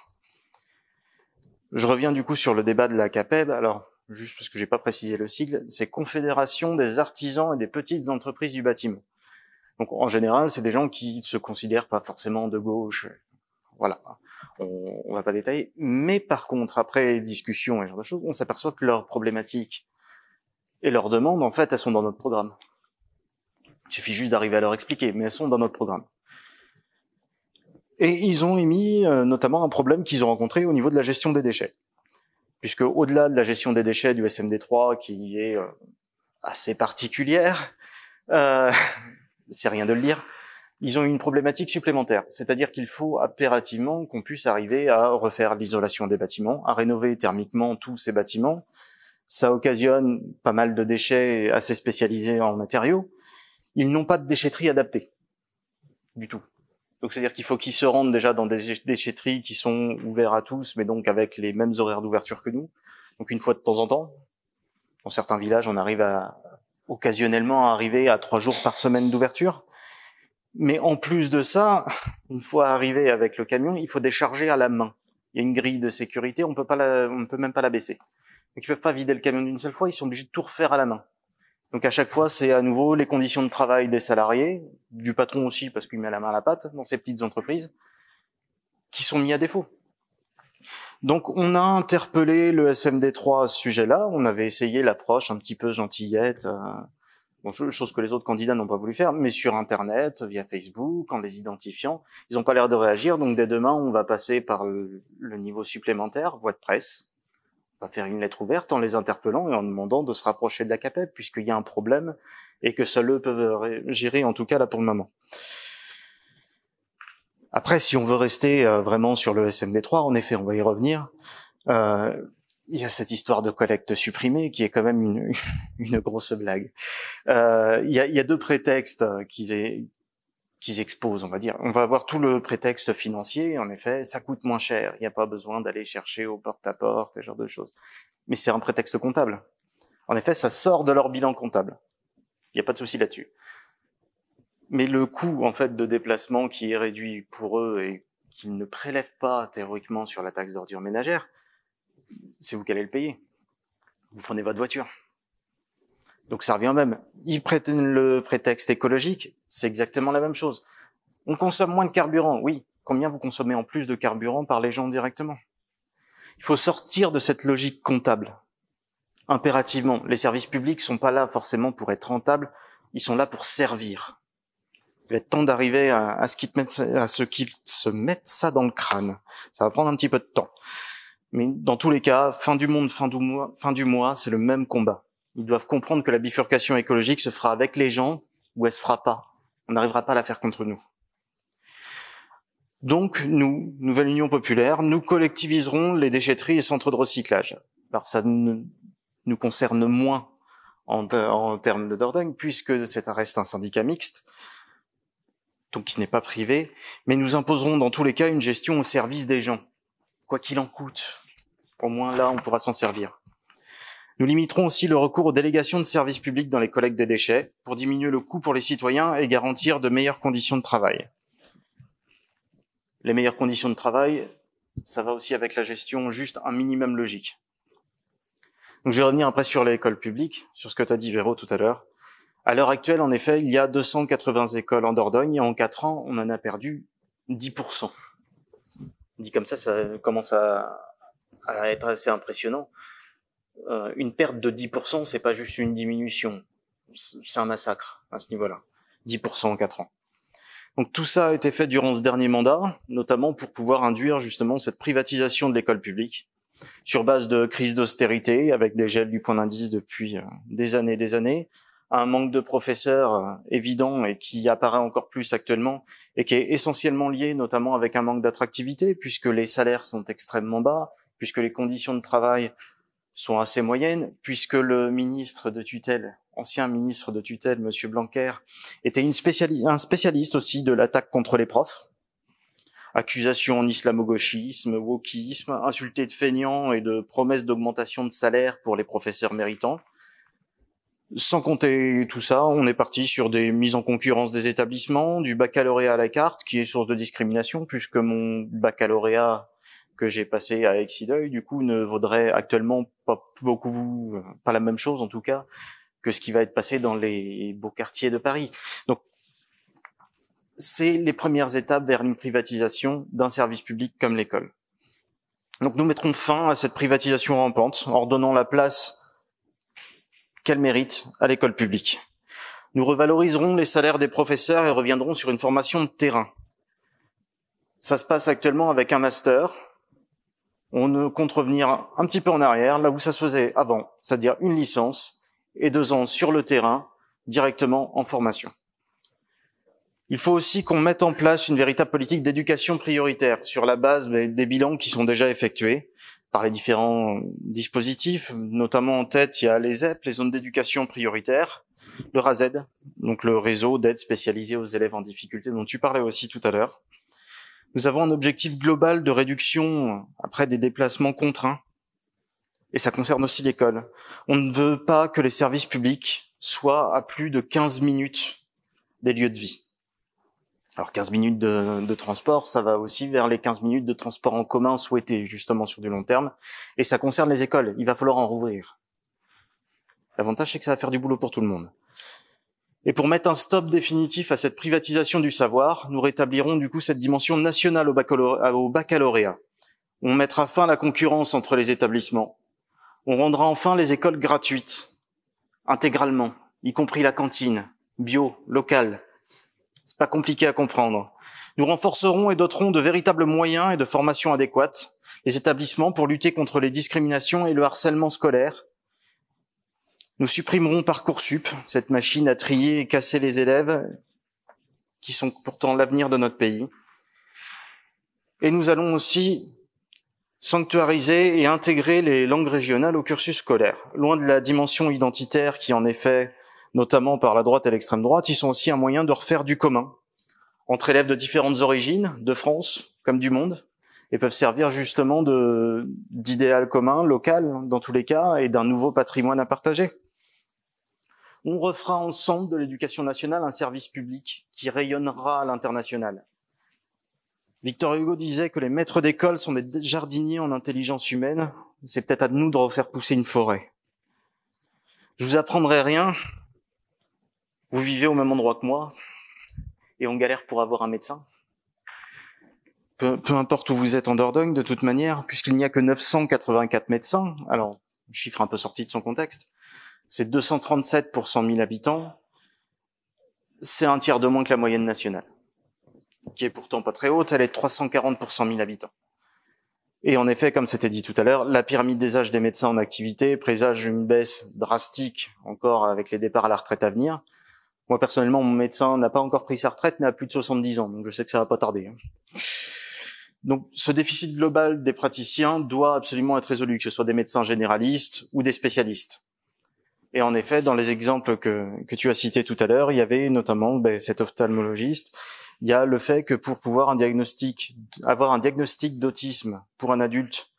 Je reviens du coup sur le débat de la CAPEB. Alors, juste parce que j'ai pas précisé le sigle, c'est Confédération des artisans et des petites entreprises du bâtiment. Donc, en général, c'est des gens qui se considèrent pas forcément de gauche. Voilà. On va pas détailler. Mais par contre, après discussion et ce genre de choses, on s'aperçoit que leurs problématiques et leurs demandes, en fait, elles sont dans notre programme. Il suffit juste d'arriver à leur expliquer, mais elles sont dans notre programme. Et ils ont émis notamment un problème qu'ils ont rencontré au niveau de la gestion des déchets. Puisque au-delà de la gestion des déchets du SMD3, qui est assez particulière, c'est rien de le dire, ils ont une problématique supplémentaire. C'est-à-dire qu'il faut impérativement qu'on puisse arriver à refaire l'isolation des bâtiments, à rénover thermiquement tous ces bâtiments. Ça occasionne pas mal de déchets assez spécialisés en matériaux. Ils n'ont pas de déchetterie adaptée, du tout. Donc c'est-à-dire qu'il faut qu'ils se rendent déjà dans des déchetteries qui sont ouvertes à tous, mais donc avec les mêmes horaires d'ouverture que nous. Donc une fois de temps en temps. Dans certains villages, on arrive occasionnellement à arriver à 3 jours par semaine d'ouverture. Mais en plus de ça, une fois arrivé avec le camion, il faut décharger à la main. Il y a une grille de sécurité, on ne peut même pas la baisser. Donc ils peuvent pas vider le camion d'une seule fois, ils sont obligés de tout refaire à la main. Donc à chaque fois, c'est à nouveau les conditions de travail des salariés, du patron aussi, parce qu'il met la main à la pâte dans ces petites entreprises, qui sont mis à défaut. Donc on a interpellé le SMD3 à ce sujet-là, on avait essayé l'approche un petit peu gentillette, chose que les autres candidats n'ont pas voulu faire, mais sur Internet, via Facebook, en les identifiant, ils n'ont pas l'air de réagir, donc dès demain, on va passer par le niveau supplémentaire, voie de presse, On va faire une lettre ouverte en les interpellant et en demandant de se rapprocher de la CAPEB, puisqu'il y a un problème et que seuls eux peuvent gérer, en tout cas là pour le moment. Après, si on veut rester vraiment sur le SMB3, en effet, on va y revenir. Il y a cette histoire de collecte supprimée qui est quand même une grosse blague. Il y a deux prétextes qu'ils exposent, on va dire. On va avoir tout le prétexte financier, en effet, ça coûte moins cher, il n'y a pas besoin d'aller chercher au porte-à-porte, ce genre de choses. Mais c'est un prétexte comptable. En effet, ça sort de leur bilan comptable. Il n'y a pas de souci là-dessus. Mais le coût, en fait, de déplacement qui est réduit pour eux et qu'ils ne prélèvent pas théoriquement sur la taxe d'ordures ménagères, c'est vous qui allez le payer. Vous prenez votre voiture. Donc ça revient au même. Ils prennent le prétexte écologique, c'est exactement la même chose. On consomme moins de carburant, oui. Combien vous consommez en plus de carburant par les gens directement? Il faut sortir de cette logique comptable. Impérativement, les services publics sont pas là forcément pour être rentables, ils sont là pour servir. Il est temps d'arriver à ce qu'ils se mettent ça dans le crâne. Ça va prendre un petit peu de temps. Mais dans tous les cas, fin du monde, fin du mois, c'est le même combat. Ils doivent comprendre que la bifurcation écologique se fera avec les gens ou elle se fera pas. On n'arrivera pas à la faire contre nous. Donc, nous, Nouvelle Union Populaire, nous collectiviserons les déchetteries et centres de recyclage. Alors, ça nous concerne moins en termes de Dordogne, puisque ça reste un syndicat mixte, donc qui n'est pas privé, mais nous imposerons dans tous les cas une gestion au service des gens, quoi qu'il en coûte. Au moins là, on pourra s'en servir. Nous limiterons aussi le recours aux délégations de services publics dans les collectes des déchets pour diminuer le coût pour les citoyens et garantir de meilleures conditions de travail. Les meilleures conditions de travail, ça va aussi avec la gestion juste un minimum logique. Donc je vais revenir après sur l'école publique, sur ce que tu as dit Véro tout à l'heure. À l'heure actuelle, en effet, il y a 280 écoles en Dordogne et en 4 ans, on en a perdu 10%. Dit comme ça commence à être assez impressionnant. Une perte de 10%, c'est pas juste une diminution. C'est un massacre à ce niveau-là. 10% en 4 ans. Donc tout ça a été fait durant ce dernier mandat, notamment pour pouvoir induire justement cette privatisation de l'école publique, sur base de crise d'austérité, avec des gels du point d'indice depuis des années, un manque de professeurs évident et qui apparaît encore plus actuellement, et qui est essentiellement lié notamment avec un manque d'attractivité, puisque les salaires sont extrêmement bas, puisque les conditions de travail sont assez moyennes, puisque le ministre de tutelle, ancien ministre de tutelle, Monsieur Blanquer, était un spécialiste aussi de l'attaque contre les profs. Accusations en islamo-gauchisme, wokisme, insultés de feignants et de promesses d'augmentation de salaire pour les professeurs méritants. Sans compter tout ça, on est parti sur des mises en concurrence des établissements, du baccalauréat à la carte, qui est source de discrimination, puisque mon baccalauréat que j'ai passé à Exideuil, du coup, ne vaudrait actuellement pas la même chose en tout cas, que ce qui va être passé dans les beaux quartiers de Paris. Donc, c'est les premières étapes vers une privatisation d'un service public comme l'école. Donc, nous mettrons fin à cette privatisation rampante en redonnant la place qu'elle mérite à l'école publique. Nous revaloriserons les salaires des professeurs et reviendrons sur une formation de terrain. Ça se passe actuellement avec un master. On compte revenir un petit peu en arrière, là où ça se faisait avant, c'est-à-dire une licence et 2 ans sur le terrain, directement en formation. Il faut aussi qu'on mette en place une véritable politique d'éducation prioritaire sur la base des bilans qui sont déjà effectués par les différents dispositifs. Notamment en tête, il y a les ZEP, les zones d'éducation prioritaire, le RASED, donc le réseau d'aide spécialisée aux élèves en difficulté dont tu parlais aussi tout à l'heure. Nous avons un objectif global de réduction après des déplacements contraints. Et ça concerne aussi l'école. On ne veut pas que les services publics soient à plus de 15 minutes des lieux de vie. Alors 15 minutes de transport, ça va aussi vers les 15 minutes de transport en commun souhaités justement sur du long terme. Et ça concerne les écoles. Il va falloir en rouvrir. L'avantage, c'est que ça va faire du boulot pour tout le monde. Et pour mettre un stop définitif à cette privatisation du savoir, nous rétablirons du coup cette dimension nationale au baccalauréat. On mettra fin à la concurrence entre les établissements. On rendra enfin les écoles gratuites, intégralement, y compris la cantine, bio, locale. C'est pas compliqué à comprendre. Nous renforcerons et doterons de véritables moyens et de formations adéquates les établissements pour lutter contre les discriminations et le harcèlement scolaire. Nous supprimerons Parcoursup, cette machine à trier et casser les élèves qui sont pourtant l'avenir de notre pays. Et nous allons aussi sanctuariser et intégrer les langues régionales au cursus scolaire. Loin de la dimension identitaire qui en est faite, notamment par la droite et l'extrême droite, ils sont aussi un moyen de refaire du commun entre élèves de différentes origines, de France comme du monde, et peuvent servir justement d'idéal commun, local dans tous les cas, et d'un nouveau patrimoine à partager. On refera ensemble de l'éducation nationale un service public qui rayonnera à l'international. Victor Hugo disait que les maîtres d'école sont des jardiniers en intelligence humaine. C'est peut-être à nous de refaire pousser une forêt. Je vous apprendrai rien. Vous vivez au même endroit que moi et on galère pour avoir un médecin. Peu importe où vous êtes en Dordogne, de toute manière, puisqu'il n'y a que 984 médecins. Alors, chiffre un peu sorti de son contexte. C'est 237 pour 100 000 habitants. C'est un tiers de moins que la moyenne nationale, qui est pourtant pas très haute. Elle est de 340 pour 100 000 habitants. Et en effet, comme c'était dit tout à l'heure, la pyramide des âges des médecins en activité présage une baisse drastique encore avec les départs à la retraite à venir. Moi, personnellement, mon médecin n'a pas encore pris sa retraite, mais a plus de 70 ans, donc je sais que ça va pas tarder. Donc, ce déficit global des praticiens doit absolument être résolu, que ce soit des médecins généralistes ou des spécialistes. Et en effet, dans les exemples que tu as cités tout à l'heure, il y avait notamment cet ophtalmologiste. Il y a le fait que pour pouvoir avoir un diagnostic d'autisme pour un adulte,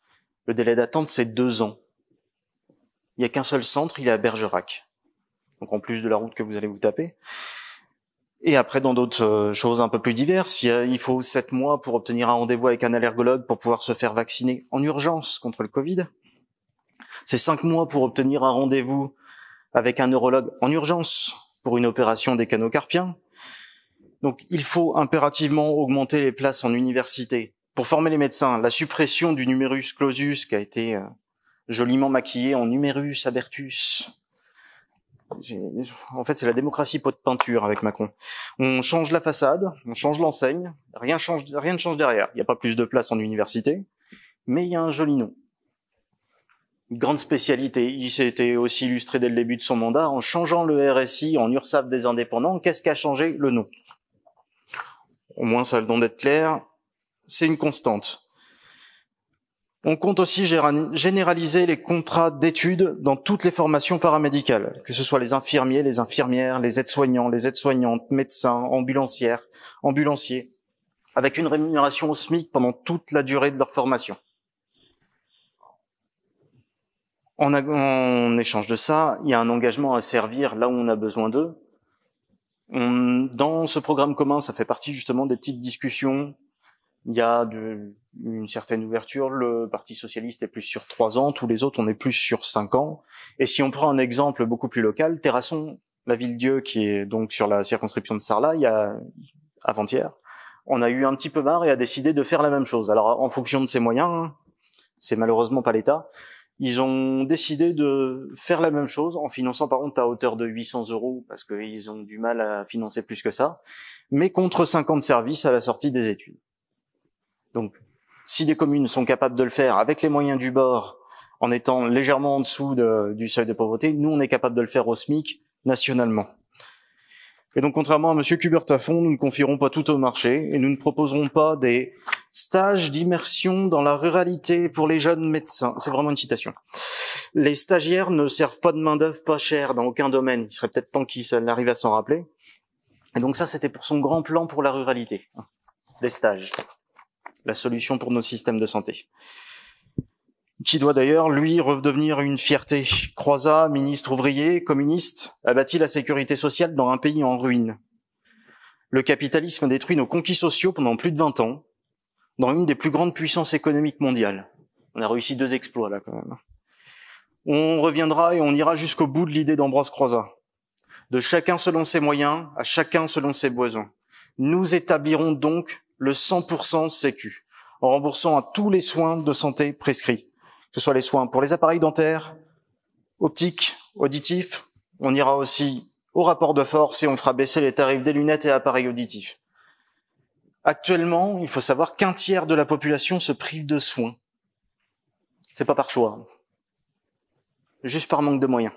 le délai d'attente, c'est 2 ans. Il n'y a qu'un seul centre, il est à Bergerac. Donc en plus de la route que vous allez vous taper. Et après, dans d'autres choses un peu plus diverses, il faut 7 mois pour obtenir un rendez-vous avec un allergologue pour pouvoir se faire vacciner en urgence contre le Covid. C'est 5 mois pour obtenir un rendez-vous avec un neurologue en urgence pour une opération des canaux carpiens. Donc, il faut impérativement augmenter les places en université pour former les médecins. La suppression du numerus clausus qui a été joliment maquillé en numerus abertus. En fait, c'est la démocratie pot de peinture avec Macron. On change la façade, on change l'enseigne, rien ne change derrière. Il n'y a pas plus de place en université, mais il y a un joli nom. Une grande spécialité. Il s'était aussi illustré dès le début de son mandat en changeant le RSI en URSSAF des indépendants. Qu'est-ce qui a changé? Le nom. Au moins, ça a le don d'être clair. C'est une constante. On compte aussi généraliser les contrats d'études dans toutes les formations paramédicales, que ce soit les infirmiers, les infirmières, les aides-soignants, les aides-soignantes, médecins, ambulanciers, avec une rémunération au SMIC pendant toute la durée de leur formation. En échange de ça, il y a un engagement à servir là où on a besoin d'eux. Dans ce programme commun, ça fait partie justement des petites discussions. Il y a une certaine ouverture. Le Parti socialiste est plus sur 3 ans, tous les autres, on est plus sur 5 ans. Et si on prend un exemple beaucoup plus local, Terrasson, la Ville-Dieu, qui est donc sur la circonscription de Sarlat, il y a avant-hier, on a eu un petit peu marre et a décidé de faire la même chose. Alors, en fonction de ses moyens, c'est malheureusement pas l'État, ils ont décidé de faire la même chose en finançant par contre à hauteur de 800 € parce qu'ils ont du mal à financer plus que ça, mais contre 50 services à la sortie des études. Donc, si des communes sont capables de le faire avec les moyens du bord, en étant légèrement en dessous du seuil de pauvreté, nous on est capable de le faire au SMIC nationalement. Et donc, contrairement à Monsieur Kubert-Tafon, nous ne confierons pas tout au marché et nous ne proposerons pas des stages d'immersion dans la ruralité pour les jeunes médecins. C'est vraiment une citation. Les stagiaires ne servent pas de main-d'œuvre pas chère dans aucun domaine. Il serait peut-être temps qu'ils arrivent à s'en rappeler. Et donc ça, c'était pour son grand plan pour la ruralité. Des stages. La solution pour nos systèmes de santé. Qui doit d'ailleurs, lui, redevenir une fierté. Croizat, ministre ouvrier, communiste, a bâti la sécurité sociale dans un pays en ruine. Le capitalisme a détruit nos conquis sociaux pendant plus de 20 ans, dans une des plus grandes puissances économiques mondiales. On a réussi 2 exploits, là, quand même. On reviendra et on ira jusqu'au bout de l'idée d'Ambroise Croizat. De chacun selon ses moyens, à chacun selon ses besoins. Nous établirons donc le 100% Sécu, en remboursant à tous les soins de santé prescrits. Que ce soit les soins pour les appareils dentaires, optiques, auditifs. On ira aussi au rapport de force et on fera baisser les tarifs des lunettes et appareils auditifs. Actuellement, il faut savoir qu'1 tiers de la population se prive de soins. C'est pas par choix. Juste par manque de moyens.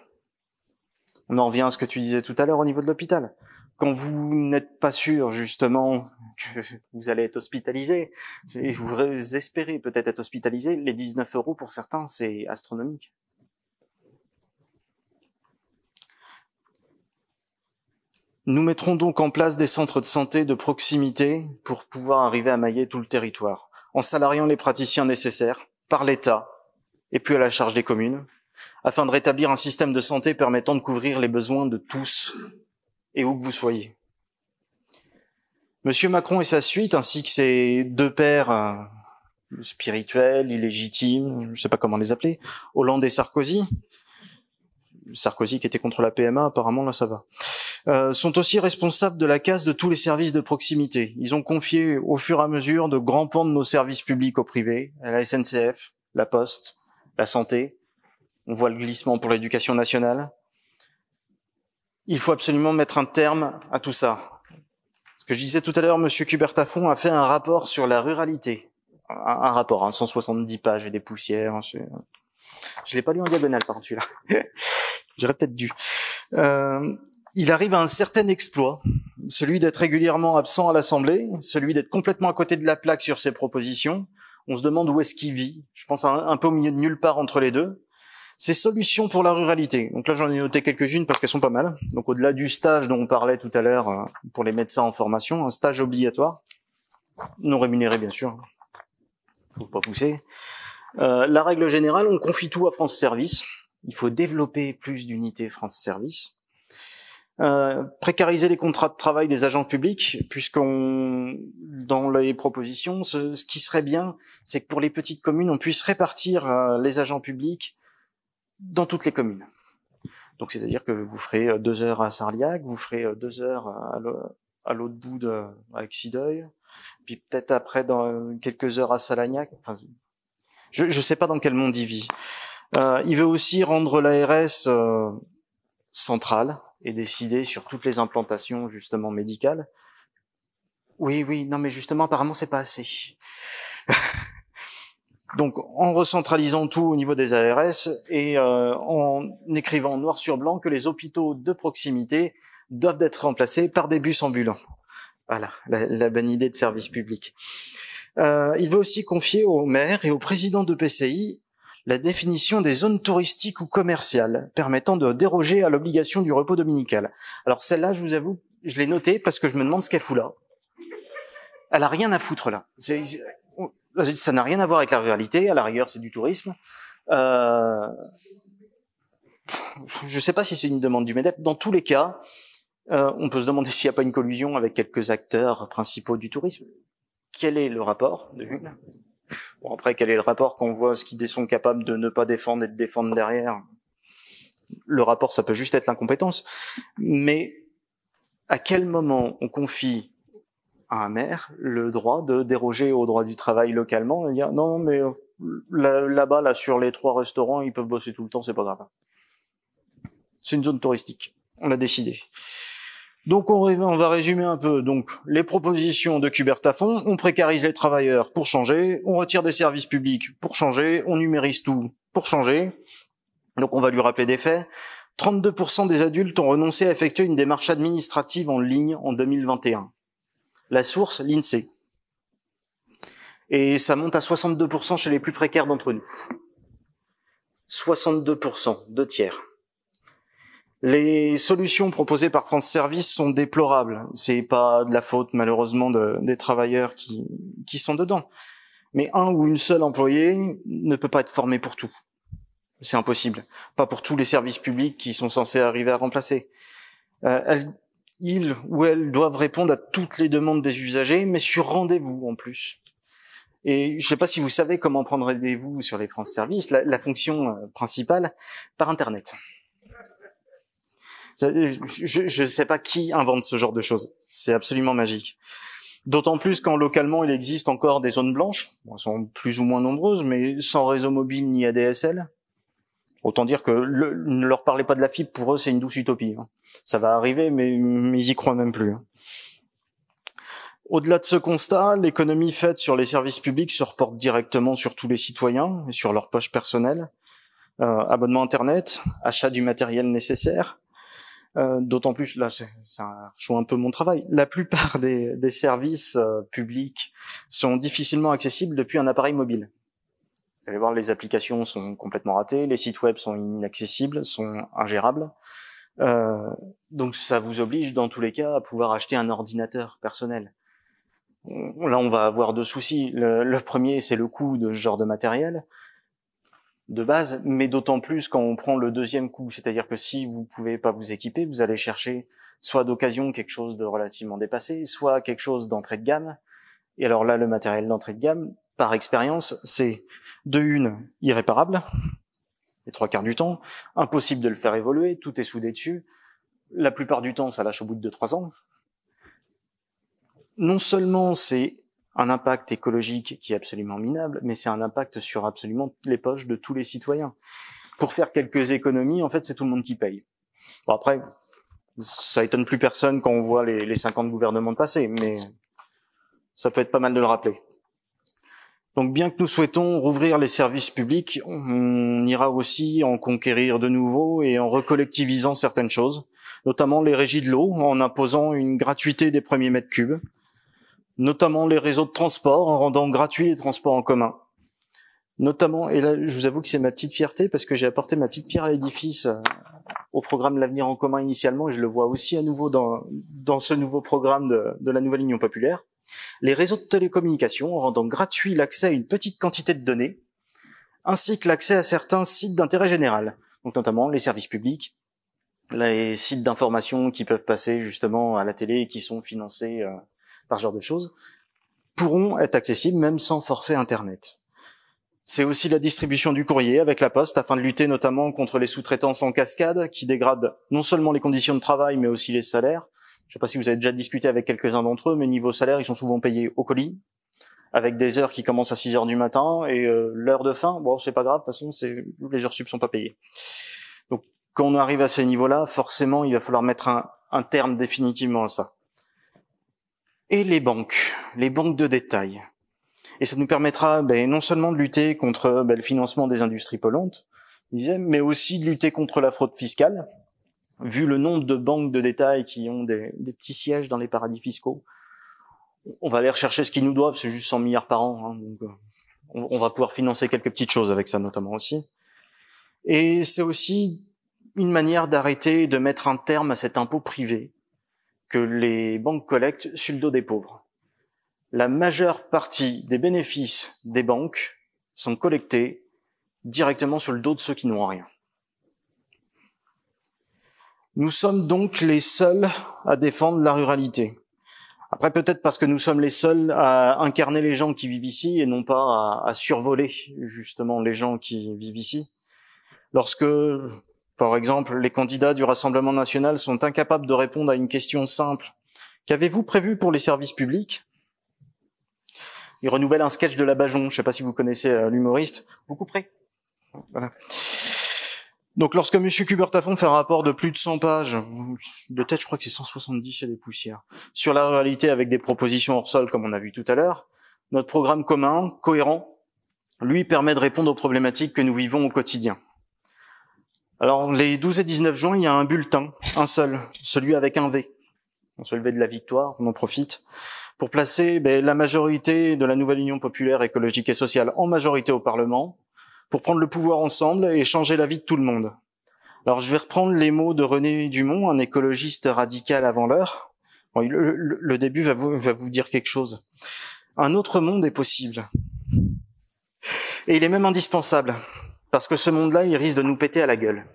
On en revient à ce que tu disais tout à l'heure au niveau de l'hôpital. Quand vous n'êtes pas sûr, justement, que vous allez être hospitalisé, vous espérez peut-être être hospitalisé, les 19 € pour certains, c'est astronomique. Nous mettrons donc en place des centres de santé de proximité pour pouvoir arriver à mailler tout le territoire, en salariant les praticiens nécessaires par l'État et puis à la charge des communes, afin de rétablir un système de santé permettant de couvrir les besoins de tous et où que vous soyez. Monsieur Macron et sa suite, ainsi que ses deux pères spirituels, illégitimes, je ne sais pas comment les appeler, Hollande et Sarkozy qui était contre la PMA, apparemment là ça va, sont aussi responsables de la casse de tous les services de proximité. Ils ont confié au fur et à mesure de grands pans de nos services publics au privé, à la SNCF, la Poste, la santé. On voit le glissement pour l'éducation nationale. Il faut absolument mettre un terme à tout ça. Ce que je disais tout à l'heure, Monsieur Kubert-Tafon a fait un rapport sur la ruralité. Un rapport, 170 pages et des poussières. Je l'ai pas lu en diagonale, par contre, celui-là. J'aurais peut-être dû. Il arrive à un certain exploit, celui d'être régulièrement absent à l'Assemblée, celui d'être complètement à côté de la plaque sur ses propositions. On se demande où est-ce qu'il vit. Je pense un peu au milieu de nulle part entre les deux. Ces solutions pour la ruralité. Donc là, j'en ai noté quelques-unes parce qu'elles sont pas mal. Donc au-delà du stage dont on parlait tout à l'heure pour les médecins en formation, un stage obligatoire, non rémunéré bien sûr. Faut pas pousser. La règle générale, on confie tout à France Service. Il faut développer plus d'unités France Service. Précariser les contrats de travail des agents publics, dans les propositions, ce qui serait bien, c'est que pour les petites communes, on puisse répartir les agents publics dans toutes les communes. Donc c'est-à-dire que vous ferez 2 heures à Sarliac, vous ferez 2 heures à l'autre bout avec Cideuil, puis peut-être après dans quelques heures à Salagnac. Enfin, je sais pas dans quel monde il vit. Il veut aussi rendre l'ARS centrale et décider sur toutes les implantations justement médicales. Oui, non mais justement apparemment c'est pas assez. Donc en recentralisant tout au niveau des ARS et en écrivant noir sur blanc que les hôpitaux de proximité doivent être remplacés par des bus ambulants. Voilà, la bonne idée de service public. Il veut aussi confier aux maires et aux présidents de PCI la définition des zones touristiques ou commerciales permettant de déroger à l'obligation du repos dominical. Alors celle-là, je vous avoue, je l'ai notée parce que je me demande ce qu'elle fout là. Elle a rien à foutre là. Ça n'a rien à voir avec la ruralité, à la rigueur c'est du tourisme. Je sais pas si c'est une demande du MEDEF. Dans tous les cas, on peut se demander s'il n'y a pas une collusion avec quelques acteurs principaux du tourisme. Quel est le rapport de une ? Bon, après, quel est le rapport quand on voit ce qu'ils sont capables de ne pas défendre et de défendre derrière ? Le rapport, ça peut juste être l'incompétence. Mais à quel moment on confie à un maire le droit de déroger au droit du travail localement et dire non, mais là-bas, là, sur les 3 restaurants, ils peuvent bosser tout le temps, c'est pas grave. C'est une zone touristique. On l'a décidé. Donc on va résumer un peu. Donc les propositions de Kubert-Tafon, on précarise les travailleurs pour changer, on retire des services publics pour changer, on numérise tout pour changer. Donc on va lui rappeler des faits. 32% des adultes ont renoncé à effectuer une démarche administrative en ligne en 2021. La source, l'INSEE. Et ça monte à 62% chez les plus précaires d'entre nous. 62%, 2 tiers. Les solutions proposées par France Service sont déplorables. C'est pas de la faute, malheureusement, des travailleurs qui sont dedans. Mais un ou une seule employée ne peut pas être formé pour tout. C'est impossible. Pas pour tous les services publics qui sont censés arriver à remplacer. Ils ou elles doivent répondre à toutes les demandes des usagers, mais sur rendez-vous en plus. Et je sais pas si vous savez comment prendre rendez-vous sur les France Service, la fonction principale, par Internet. Je sais pas qui invente ce genre de choses. C'est absolument magique. D'autant plus quand localement il existe encore des zones blanches. Elles sont plus ou moins nombreuses, mais sans réseau mobile ni ADSL. Autant dire que ne leur parlez pas de la fibre, pour eux c'est une douce utopie. Ça va arriver, mais ils y croient même plus. Au-delà de ce constat, l'économie faite sur les services publics se reporte directement sur tous les citoyens et sur leur poche personnelle. Abonnement Internet, achat du matériel nécessaire. D'autant plus, là, ça joue un peu mon travail. La plupart des services publics sont difficilement accessibles depuis un appareil mobile. Vous allez voir, les applications sont complètement ratées, les sites web sont inaccessibles, sont ingérables. Donc ça vous oblige dans tous les cas à pouvoir acheter un ordinateur personnel. Là, on va avoir deux soucis. Le premier, c'est le coût de ce genre de matériel de base, mais d'autant plus quand on prend le deuxième coût, c'est-à-dire que si vous pouvez pas vous équiper, vous allez chercher soit d'occasion quelque chose de relativement dépassé, soit quelque chose d'entrée de gamme. Et alors là, le matériel d'entrée de gamme, par expérience, c'est de une, irréparable, les 3/4 du temps, impossible de le faire évoluer, tout est soudé dessus. La plupart du temps, ça lâche au bout de 2-3 ans. Non seulement c'est un impact écologique qui est absolument minable, mais c'est un impact sur absolument les poches de tous les citoyens. Pour faire quelques économies, en fait, c'est tout le monde qui paye. Bon, après, ça étonne plus personne quand on voit les 50 gouvernements passés, mais ça peut être pas mal de le rappeler. Donc, bien que nous souhaitons rouvrir les services publics, on ira aussi en conquérir de nouveaux et en recollectivisant certaines choses, notamment les régies de l'eau, en imposant une gratuité des premiers mètres cubes, notamment les réseaux de transport, en rendant gratuits les transports en commun. Notamment, et là, je vous avoue que c'est ma petite fierté, parce que j'ai apporté ma petite pierre à l'édifice au programme L'Avenir en commun initialement, et je le vois aussi à nouveau dans ce nouveau programme de la Nouvelle Union populaire. Les réseaux de télécommunications, en rendant gratuit l'accès à une petite quantité de données, ainsi que l'accès à certains sites d'intérêt général, donc notamment les services publics, les sites d'information qui peuvent passer justement à la télé et qui sont financés par ce genre de choses, pourront être accessibles même sans forfait Internet. C'est aussi la distribution du courrier avec la Poste afin de lutter notamment contre les sous-traitances en cascade qui dégradent non seulement les conditions de travail mais aussi les salaires. Je ne sais pas si vous avez déjà discuté avec quelques-uns d'entre eux, mais niveau salaire, ils sont souvent payés au colis, avec des heures qui commencent à 6 heures du matin et l'heure de fin, bon, c'est pas grave, de toute façon, les heures sup sont pas payées. Donc, quand on arrive à ces niveaux-là, forcément, il va falloir mettre un terme définitivement à ça. Et les banques de détail. Et ça nous permettra non seulement de lutter contre le financement des industries polluantes, mais aussi de lutter contre la fraude fiscale, vu le nombre de banques de détail qui ont des petits sièges dans les paradis fiscaux. On va aller rechercher ce qu'ils nous doivent, c'est juste 100 milliards par an, hein, donc on va pouvoir financer quelques petites choses avec ça notamment aussi. Et c'est aussi une manière d'arrêter, de mettre un terme à cet impôt privé que les banques collectent sur le dos des pauvres. La majeure partie des bénéfices des banques sont collectés directement sur le dos de ceux qui n'ont rien. Nous sommes donc les seuls à défendre la ruralité. Après, peut-être parce que nous sommes les seuls à incarner les gens qui vivent ici et non pas à survoler justement les gens qui vivent ici. Lorsque, par exemple, les candidats du Rassemblement national sont incapables de répondre à une question simple. Qu'avez-vous prévu pour les services publics ? Ils renouvellent un sketch de la Bajon. Je ne sais pas si vous connaissez l'humoriste. Vous couperez. Voilà. Donc, lorsque M. Kubertafon fait un rapport de plus de 100 pages, de tête, je crois que c'est 170 et des poussières, sur la ruralité avec des propositions hors sol, comme on a vu tout à l'heure, notre programme commun, cohérent, lui permet de répondre aux problématiques que nous vivons au quotidien. Alors, les 12 et 19 juin, il y a un bulletin, un seul, celui avec un V. On se levait de la victoire, on en profite, pour placer la majorité de la Nouvelle Union populaire écologique et sociale en majorité au Parlement, pour prendre le pouvoir ensemble et changer la vie de tout le monde. Alors, je vais reprendre les mots de René Dumont, un écologiste radical avant l'heure. Bon, le début va vous dire quelque chose. Un autre monde est possible. Et il est même indispensable, parce que ce monde-là, il risque de nous péter à la gueule.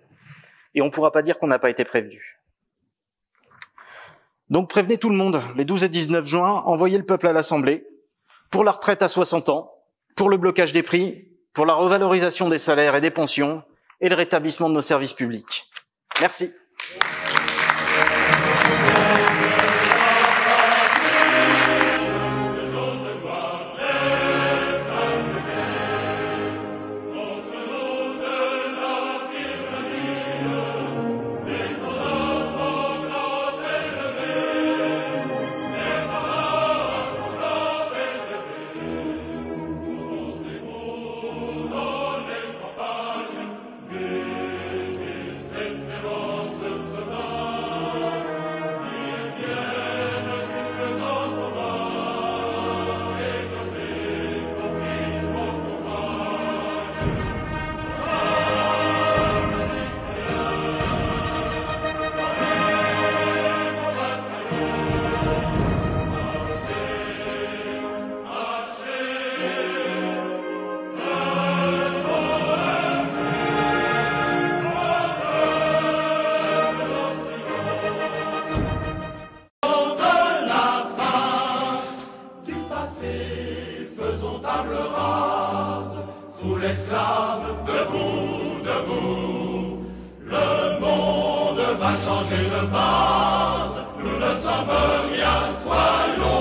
Et on ne pourra pas dire qu'on n'a pas été prévenu. Donc, prévenez tout le monde, les 12 et 19 juin, envoyez le peuple à l'Assemblée, pour la retraite à 60 ans, pour le blocage des prix, pour la revalorisation des salaires et des pensions et le rétablissement de nos services publics. Merci. esclaves, debout, debout. Le monde va changer de base, nous ne sommes rien, soyons